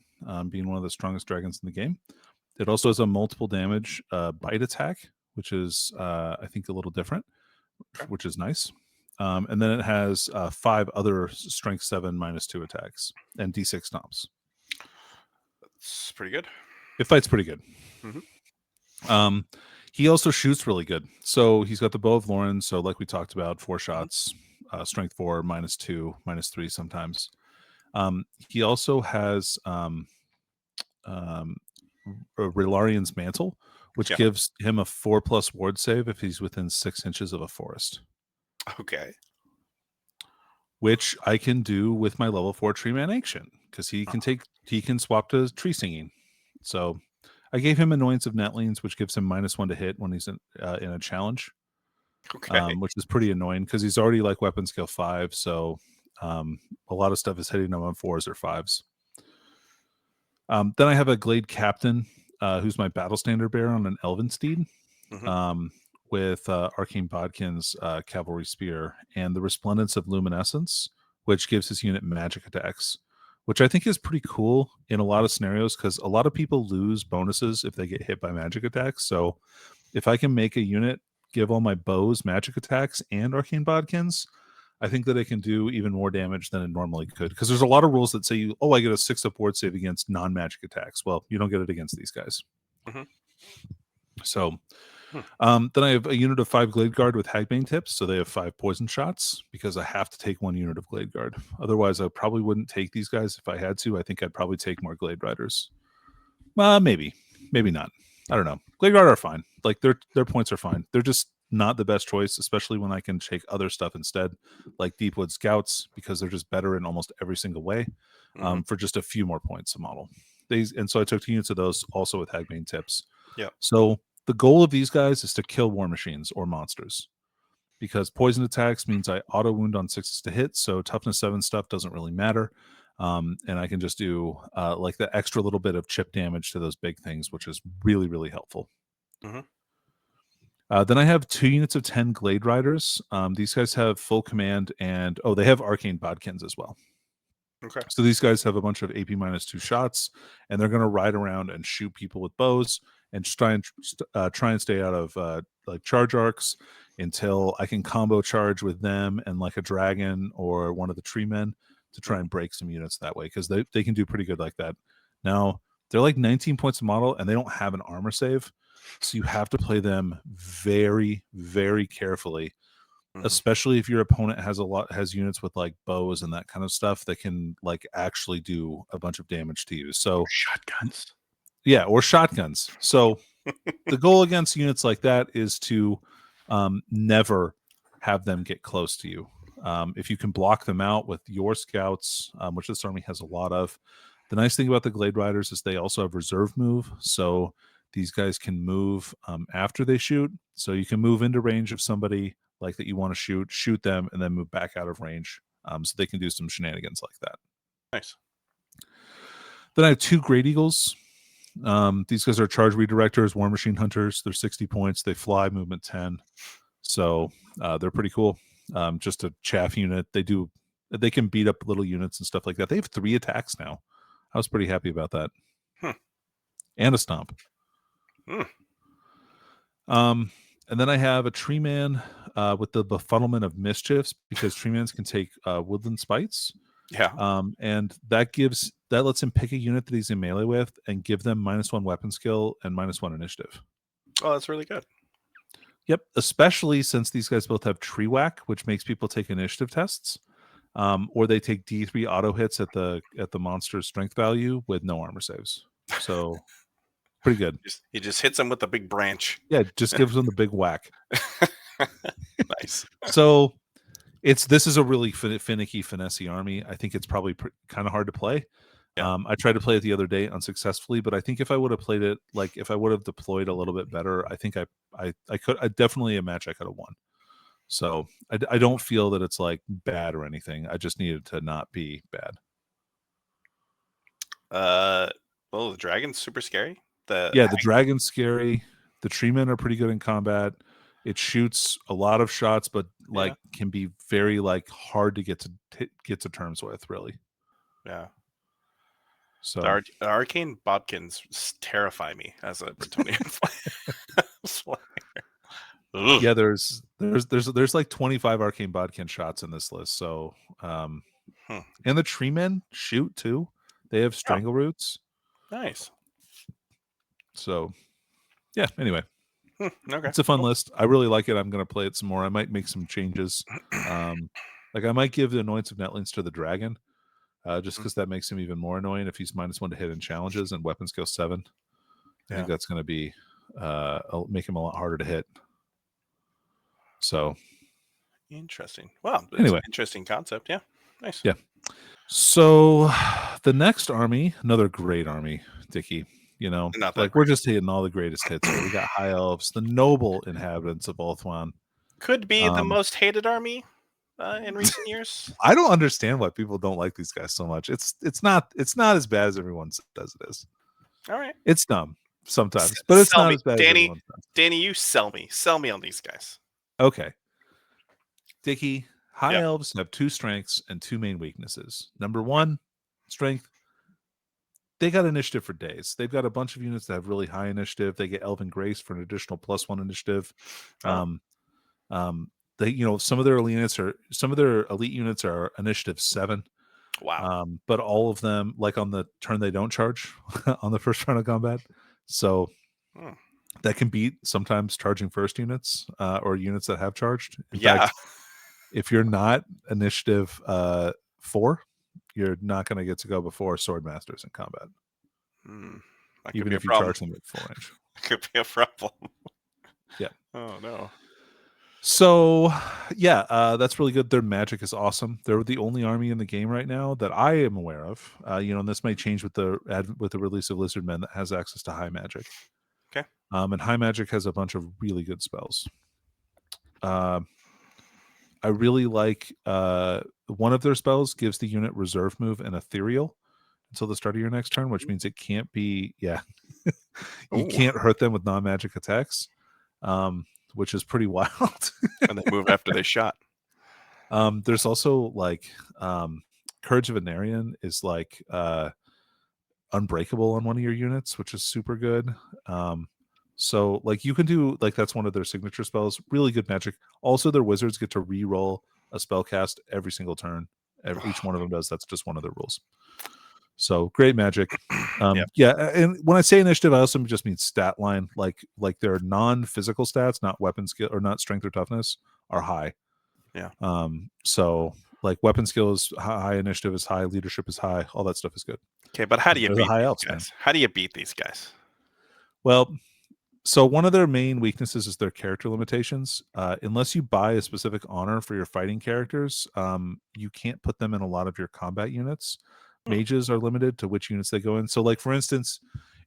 being one of the strongest dragons in the game. It also has a multiple damage bite attack, which is, I think, a little different, which is nice. And then it has 5 other strength 7 -2 attacks and D6 stomps. That's pretty good. It fights pretty good. He also shoots really good. So he's got the Bow of Lauren. So like we talked about, 4 shots, strength 4, -2, -3 sometimes. He also has Relarian's Mantle, which gives him a 4+ ward save if he's within 6 inches of a forest. Okay. Which I can do with my level 4 Tree Man Ancient, because he can swap to Tree Singing. So I gave him Annoyance of Netlings, which gives him -1 to hit when he's in a challenge. Okay. Which is pretty annoying because he's already like weapon skill 5, so a lot of stuff is hitting him on 4s or 5s. Then I have a Glade Captain, who's my Battle Standard Bearer on an Elven Steed, with Arcane Bodkin's Cavalry Spear and the Resplendence of Luminescence, which gives his unit magic attacks, which I think is pretty cool in a lot of scenarios because a lot of people lose bonuses if they get hit by magic attacks. So if I can make a unit give all my bows magic attacks and Arcane Bodkins, I think that it can do even more damage than it normally could. Because there's a lot of rules that say, I get a 6-up ward save against non-magic attacks. Well, you don't get it against these guys. So then I have a unit of 5 Glade Guard with Hagbane tips. So they have 5 poison shots because I have to take 1 unit of Glade Guard. Otherwise, I probably wouldn't take these guys if I had to. I think I'd probably take more Glade Riders. Maybe not. I don't know. Glade Guard are fine. Like their points are fine. They're just not the best choice, especially when I can take other stuff instead, like Deepwood Scouts, because they're just better in almost every single way for just a few more points a model. And so I took 2 units of those also with Hagbane tips. Yeah. So the goal of these guys is to kill war machines or monsters, because poison attacks means I auto wound on 6s to hit. So toughness 7 stuff doesn't really matter. And I can just do like the extra little bit of chip damage to those big things, which is really, really helpful. Then I have 2 units of 10 Glade Riders. These guys have full command and, they have Arcane Bodkins as well. Okay. So these guys have a bunch of AP -2 shots, and they're going to ride around and shoot people with bows and just try and stay out of like charge arcs until I can combo charge with them and like a dragon or one of the tree men to try and break some units that way, because they can do pretty good like that. Now, they're like 19 points a model, and they don't have an armor save. So you have to play them very, very carefully especially if your opponent has units with like bows and that kind of stuff that can like actually do a bunch of damage to you. So Shotguns. Yeah, or shotguns. So the goal against units like that is to never have them get close to you. If you can block them out with your scouts, which this army has a lot of. The nice thing about the Glade Riders is they also have reserve move. So these guys can move after they shoot. So you can move into range of somebody like that you want to shoot them, and then move back out of range. So they can do some shenanigans like that. Nice. Then I have 2 Great Eagles. These guys are charge redirectors, war machine hunters. They're 60 points. They fly, movement 10. So they're pretty cool. Just a chaff unit. They can beat up little units and stuff like that. They have 3 attacks now. I was pretty happy about that. And a stomp. And then I have a tree man with the befuddlement of mischiefs, because tree mans can take woodland spites. Yeah. And that lets him pick a unit that he's in melee with and give them -1 weapon skill and -1 initiative. Oh, that's really good. Yep, especially since these guys both have tree whack, which makes people take initiative tests, or they take D3 auto hits at the monster's strength value with no armor saves. So pretty good. He just hits him with a big branch. Yeah, just gives them the big whack. Nice. So this is a really finicky, finessey army. I think it's probably kind of hard to play. Yeah. I tried to play it the other day unsuccessfully, but I think if I would have played it, like if I would have deployed a little bit better, I think I could. Definitely a match I could have won. So I don't feel that it's like bad or anything. I just needed to not be bad. Well, the dragon's super scary. The dragon's scary. The tree men are pretty good in combat. It shoots a lot of shots, but like can be very like hard to get to terms with, really. Yeah. So the arcane bodkins terrify me as a Bretonian player. Yeah, there's like 25 arcane bodkin shots in this list. So and the tree men shoot too. They have strangle roots. Nice. So yeah, anyway. Okay. It's a fun list. I really like it. I'm going to play it some more. I might make some changes. Like I might give the Annoyance of Netlings to the dragon, just because that makes him even more annoying if he's -1 to hit in challenges and weapons go 7. I think that's going to be make him a lot harder to hit. So interesting. Wow. Anyway, interesting concept. Yeah. Nice. Yeah. So the next army, another great army, Dickie. You know, like we're just hitting all the greatest hits here. We got High Elves, the noble inhabitants of Ulthuan. Could be the most hated army in recent years. I don't understand why people don't like these guys so much. It's not as bad as everyone says it is. All right. It's dumb sometimes, but it's not as bad as everyone says. Danny, you sell me. Sell me on these guys. Okay. Dickie, High Elves have 2 strengths and 2 main weaknesses. Number 1, strength. They got initiative for days. They've got a bunch of units that have really high initiative. They get Elven Grace for an additional +1 initiative. They, some of their elite units are initiative 7. Wow. But all of them, like on the turn, they don't charge on the first round of combat. So that can beat sometimes charging first units or units that have charged. In fact, if you're not initiative 4, you're not going to get to go before sword masters in combat. Even if you charge them at 4 range. Could be a problem. Yeah. Oh no. So yeah, that's really good. Their magic is awesome. They're the only army in the game right now that I am aware of. And this may change with the release of Lizardmen that has access to high magic. Okay. And high magic has a bunch of really good spells. I really like one of their spells gives the unit reserve move and ethereal until the start of your next turn, which means it can't be you can't hurt them with non-magic attacks, which is pretty wild. And they move after they shot. There's also like Courage of Anarian is like unbreakable on one of your units, which is super good. So like you can do like that's one of their signature spells. Really good magic. Also, their wizards get to re-roll a spell cast every single turn. Each one of them does. That's just one of their rules. So great magic. And when I say initiative, I also just mean stat line. Like their non-physical stats, not weapon skill or not strength or toughness, are high. Yeah. So like weapon skill is high, initiative is high, leadership is high, all that stuff is good. Okay, but how do you They're the beat high these elves, guys? man. How do you beat these guys? Well, so one of their main weaknesses is their character limitations. Unless you buy a specific honor for your fighting characters, you can't put them in a lot of your combat units. Mages are limited to which units they go in. So, like for instance,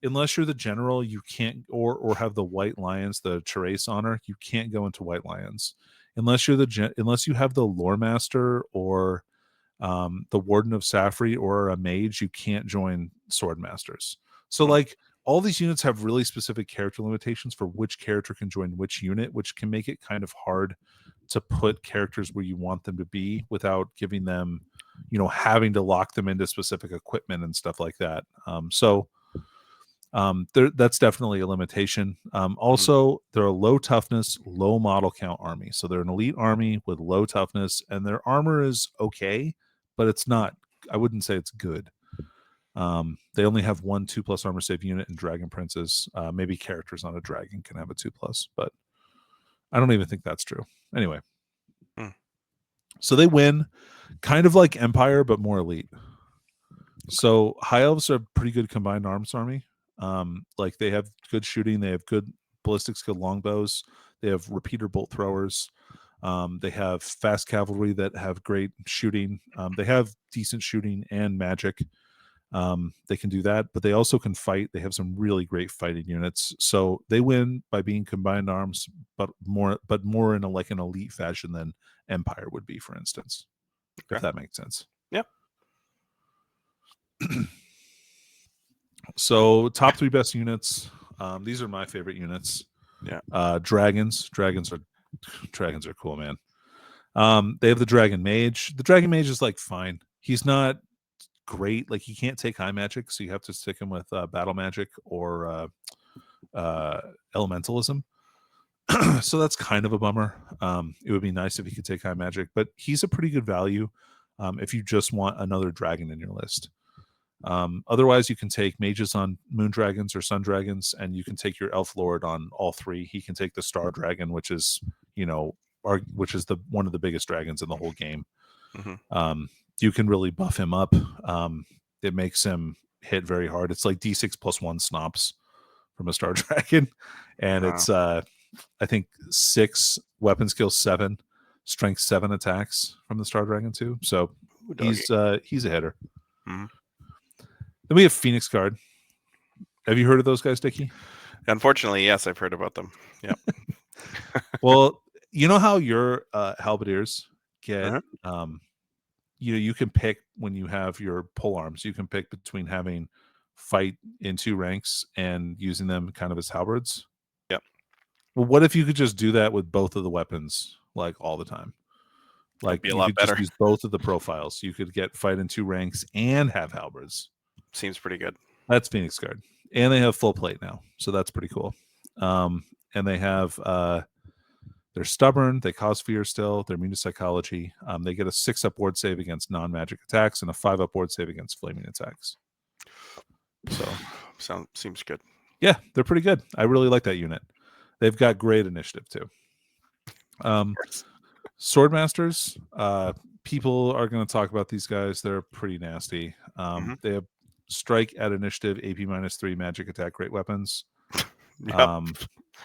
unless you're the general, you can't, or have the white lions, the Therese honor, you can't go into white lions. Unless you're unless you have the lore master or the warden of Safri or a mage, you can't join sword masters. So like all these units have really specific character limitations for which character can join which unit, which can make it kind of hard to put characters where you want them to be without giving them, having to lock them into specific equipment and stuff like that. That's definitely a limitation. Also, they're a low toughness, low model count army. So they're an elite army with low toughness, and their armor is okay, but it's not, I wouldn't say it's good. They only have 1 2+ armor save unit and dragon princes. Maybe characters on a dragon can have a 2+, but I don't even think that's true. Anyway, so they win, kind of like Empire, but more elite. So high elves are a pretty good combined arms army. Like they have good shooting, they have good ballistic skill longbows, they have repeater bolt throwers, they have fast cavalry that have great shooting, they have decent shooting and magic. They can do that, but they also can fight. They have some really great fighting units. So they win by being combined arms, but more in like an elite fashion than Empire would be, for instance. Okay. If that makes sense. Yeah. So top 3 best units. These are my favorite units. Yeah. Dragons are cool, man. They have the dragon mage. The dragon mage is like fine. He's not great. Like he can't take high magic, so you have to stick him with battle magic or elementalism. So that's kind of a bummer. It would be nice if he could take high magic, but he's a pretty good value if you just want another dragon in your list. Otherwise, you can take mages on moon dragons or sun dragons, and you can take your elf lord on all 3. He can take the star dragon, which is the one of the biggest dragons in the whole game. You can really buff him up. It makes him hit very hard. It's like D6+1 snobs from a star dragon, and it's I think 6 weapon skill 7, strength 7 attacks from the star dragon too. So he's a hitter. Then we have Phoenix Guard. Have you heard of those guys, Dickie? Unfortunately, yes, I've heard about them. Yeah. Well, you know how your halberdiers get you can pick when you have your pole arms, you can pick between having fight in 2 ranks and using them kind of as halberds. Yep. Well, what if you could just do that with both of the weapons like all the time? Like be a you lot could better. just use both of the profiles. You could get fight in 2 ranks and have halberds. Seems pretty good. That's Phoenix Guard. And they have full plate now. So that's pretty cool. And they have they're stubborn. They cause fear still. They're immune to psychology. They get a 6-up ward save against non-magic attacks and a 5-up ward save against flaming attacks. So seems good. Yeah, they're pretty good. I really like that unit. They've got great initiative too. Swordmasters. People are going to talk about these guys. They're pretty nasty. They have strike at initiative, AP -3, magic attack, great weapons.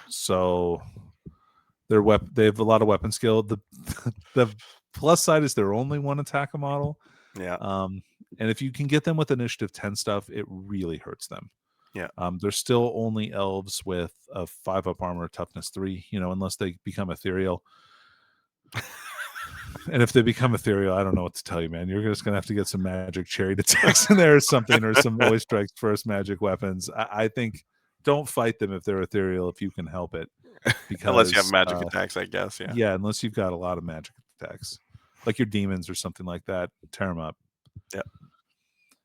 So they have a lot of weapon skill. The plus side is they're only 1 attack a model. Yeah. And if you can get them with initiative 10 stuff, it really hurts them. Yeah. They're still only elves with a 5-up armor, toughness 3, unless they become ethereal. And if they become ethereal, I don't know what to tell you, man. You're just gonna have to get some magic chariot attacks in there or something, or some always strikes first magic weapons. I think don't fight them if they're ethereal if you can help it. Because, unless you have magic attacks, I guess. Yeah. Yeah, unless you've got a lot of magic attacks, like your demons or something like that. Tear them up. Yeah.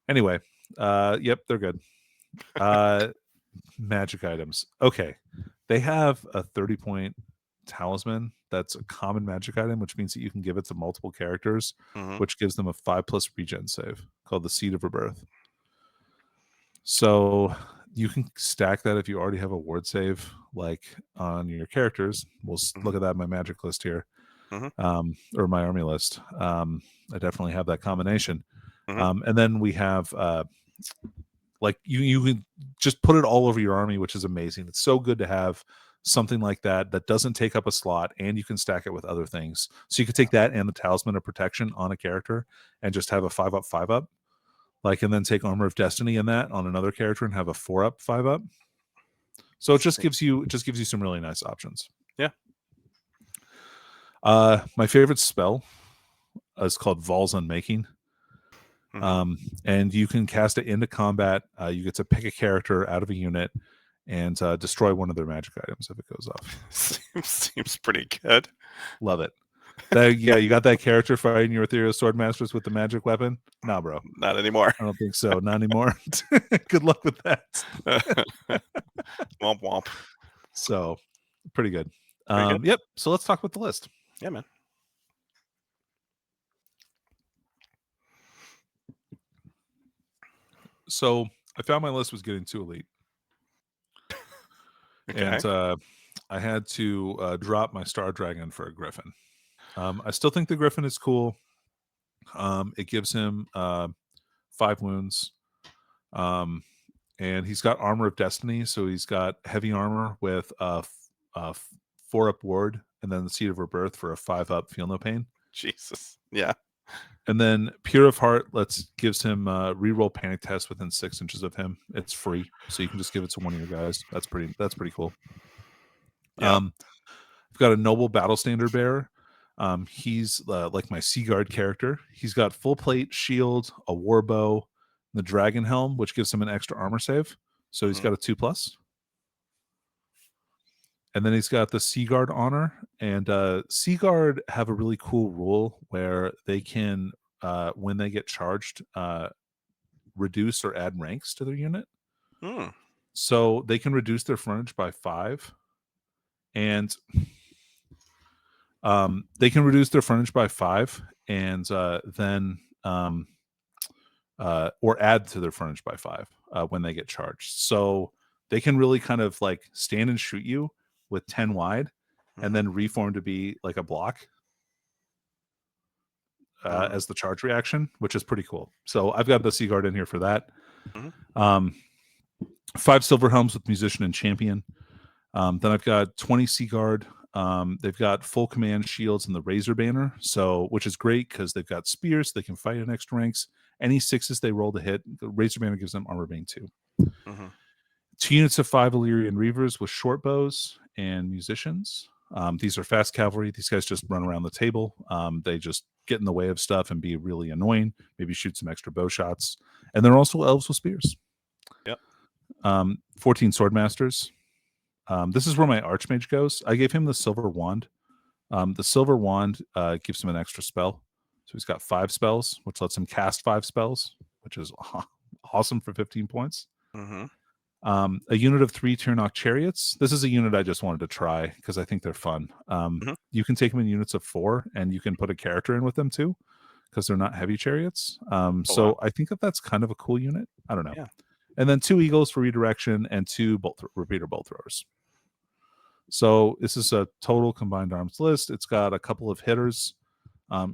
Anyway, yep, they're good. Magic items. Okay, they have a 30-point talisman that's a common magic item, which means that you can give it to multiple characters, which gives them a 5+ regen save called the Seed of Rebirth. So you can stack that if you already have a ward save like on your characters. We'll look at that in my magic list here. or my army list. I definitely have that combination. Mhm. And then we have like you can just put it all over your army, which is amazing. It's so good to have something like that that doesn't take up a slot, and you can stack it with other things. So you could take that and the Talisman of Protection on a character and just have a 5-up, 5-up. Like, and then take Armor of Destiny in that on another character and have a 4-up, 5-up. So it just gives you some really nice options. Yeah. My favorite spell is called Val's Unmaking. And you can cast it into combat. You get to pick a character out of a unit and destroy one of their magic items if it goes off. Seems pretty good. Love it. Yeah, you got that character fighting your Ethereal Swordmasters with the magic weapon? Nah, bro. Not anymore. I don't think so. Not anymore. Good luck with that. Womp womp. So, pretty good. Pretty good. Yep. So let's talk about the list. Yeah, man. So I found my list was getting too elite. Okay. And I had to drop my Star Dragon for a Griffin. I still think the Griffin is cool. It gives him 5 wounds. And he's got Armor of Destiny, so he's got heavy armor with a 4-up ward, and then the Seed of Rebirth for a 5-up Feel No Pain. Jesus. Yeah. And then Pure of Heart gives him reroll Panic Test within 6 inches of him. It's free, so you can just give it to one of your guys. That's pretty cool. Yeah. I've got a Noble Battle Standard Bearer. He's like my Seaguard character. He's got full plate, shield, a war bow, the Dragon Helm, which gives him an extra armor save. So he's got a 2+. And then he's got the Seaguard Honor. And Seaguard have a really cool rule where they can, when they get charged, reduce or add ranks to their unit. So they can reduce their frontage by 5. And they can reduce their frontage by 5 and then or add to their frontage by 5 when they get charged. So they can really kind of like stand and shoot you with 10 wide and then reform to be like a block as the charge reaction, which is pretty cool. So I've got the Seaguard in here for that. 5 Silver Helms with Musician and Champion. Then I've got 20 Seaguard. They've got full command shields and the Razor Banner, which is great because they've got spears. They can fight in extra ranks. Any 6s they roll to hit, the Razor Banner gives them Armor Bane 2. 2 units of 5 Illyrian Reavers with short bows and musicians. These are fast cavalry. These guys just run around the table. They just get in the way of stuff and be really annoying. Maybe shoot some extra bow shots. And they're also elves with spears. Yep. 14 Swordmasters. This is where my Archmage goes. I gave him the Silver Wand. The Silver Wand gives him an extra spell. So he's got 5 spells, which lets him cast 5 spells, which is awesome for 15 points. A unit of 3 Tyrnok Chariots. This is a unit I just wanted to try because I think they're fun. You can take them in units of 4, and you can put a character in with them too because they're not heavy chariots. So I think that's kind of a cool unit. I don't know. Yeah. And then 2 Eagles for redirection and 2 repeater bolt throwers. So this is a total combined arms list. It's got a couple of hitters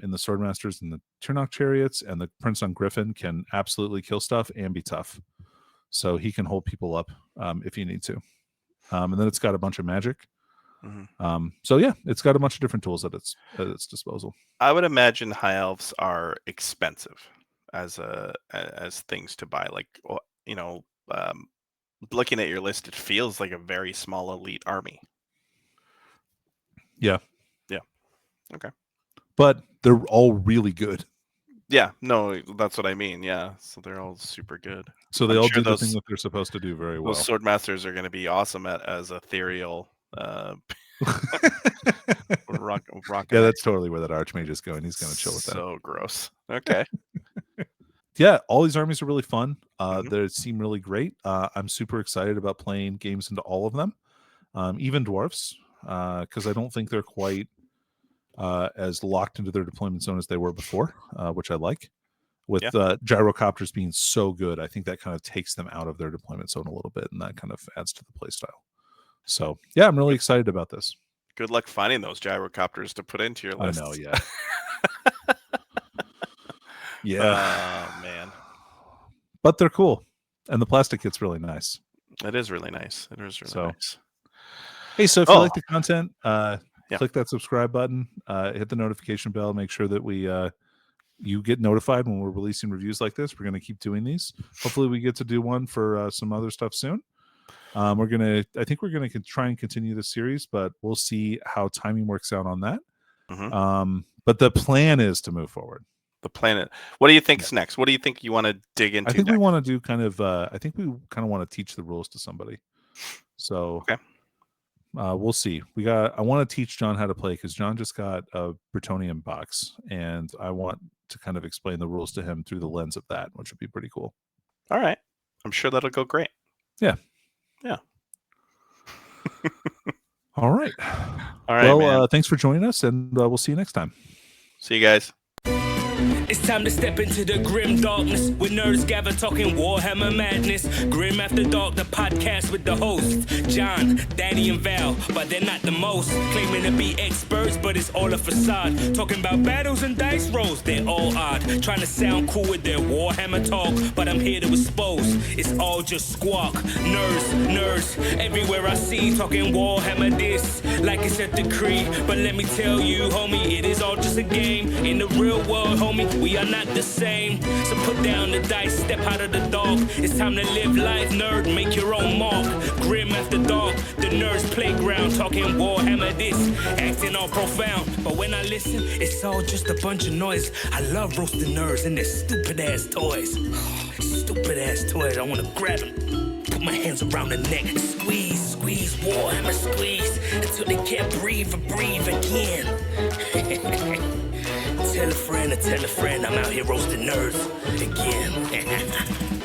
in the Swordmasters and the Tyrnok Chariots, and the Prince on Griffin can absolutely kill stuff and be tough. So he can hold people up if you need to. And then it's got a bunch of magic. So yeah, it's got a bunch of different tools at its disposal. I would imagine High Elves are expensive as things to buy. Like, looking at your list, it feels like a very small elite army. Yeah. Okay. But they're all really good. Yeah, no, that's what I mean. Yeah, so they're all super good. So they all do the thing that they're supposed to do very well. Those Swordmasters are going to be awesome as ethereal. Rock yeah, that's totally where that Archmage is going. He's going to chill with that. So gross. Okay. Yeah, all these armies are really fun. They seem really great. I'm super excited about playing games into all of them, even Dwarves, because I don't think they're quite as locked into their deployment zone as they were before, which I like. With gyrocopters being so good, I think that kind of takes them out of their deployment zone a little bit, and that kind of adds to the play style. So yeah, I'm really excited about this. Good luck finding those gyrocopters to put into your list. I know, yeah. Yeah. Oh, man. But they're cool. And the plastic kit's really nice. It is really nice. It is really nice. Hey, so if you like the content, click that subscribe button, hit the notification bell, make sure that you get notified when we're releasing reviews like this. We're going to keep doing these. Hopefully we get to do one for some other stuff soon. I think we're going to try and continue the series, but we'll see how timing works out on that. Mm-hmm. But the plan is to move forward. The planet. What do you think is next? What do you think you want to dig into? I think next? we want to do I think we kind of want to teach the rules to somebody. So okay. We'll see. I want to teach John how to play because John just got a Brettonia box, and I want to kind of explain the rules to him through the lens of that, which would be pretty cool. All right. I'm sure that'll go great. Yeah. Yeah. All right. All right. Well, thanks for joining us, and we'll see you next time. See you guys. It's time to step into the grim darkness with nerds gather talking Warhammer madness. Grim After Dark, the podcast with the hosts John, Danny, and Val, but they're not the most. Claiming to be experts, but it's all a facade. Talking about battles and dice rolls, they're all odd. Trying to sound cool with their Warhammer talk, but I'm here to expose it's all just squawk. Nerds, everywhere I see talking Warhammer this, like it's a decree. But let me tell you, homie, it is all just a game. In the real world, homie, we are not the same. So put down the dice, step out of the dark. It's time to live life, nerd, make your own mark. Grim After Dark, the nerds playground. Talking Warhammer this, acting all profound. But when I listen, it's all just a bunch of noise. I love roasting nerds and their stupid ass toys. Stupid ass toys, I wanna grab them, put my hands around the neck, squeeze, Warhammer squeeze, until they can't breathe again. Tell a friend, I'm out here roasting nerds again.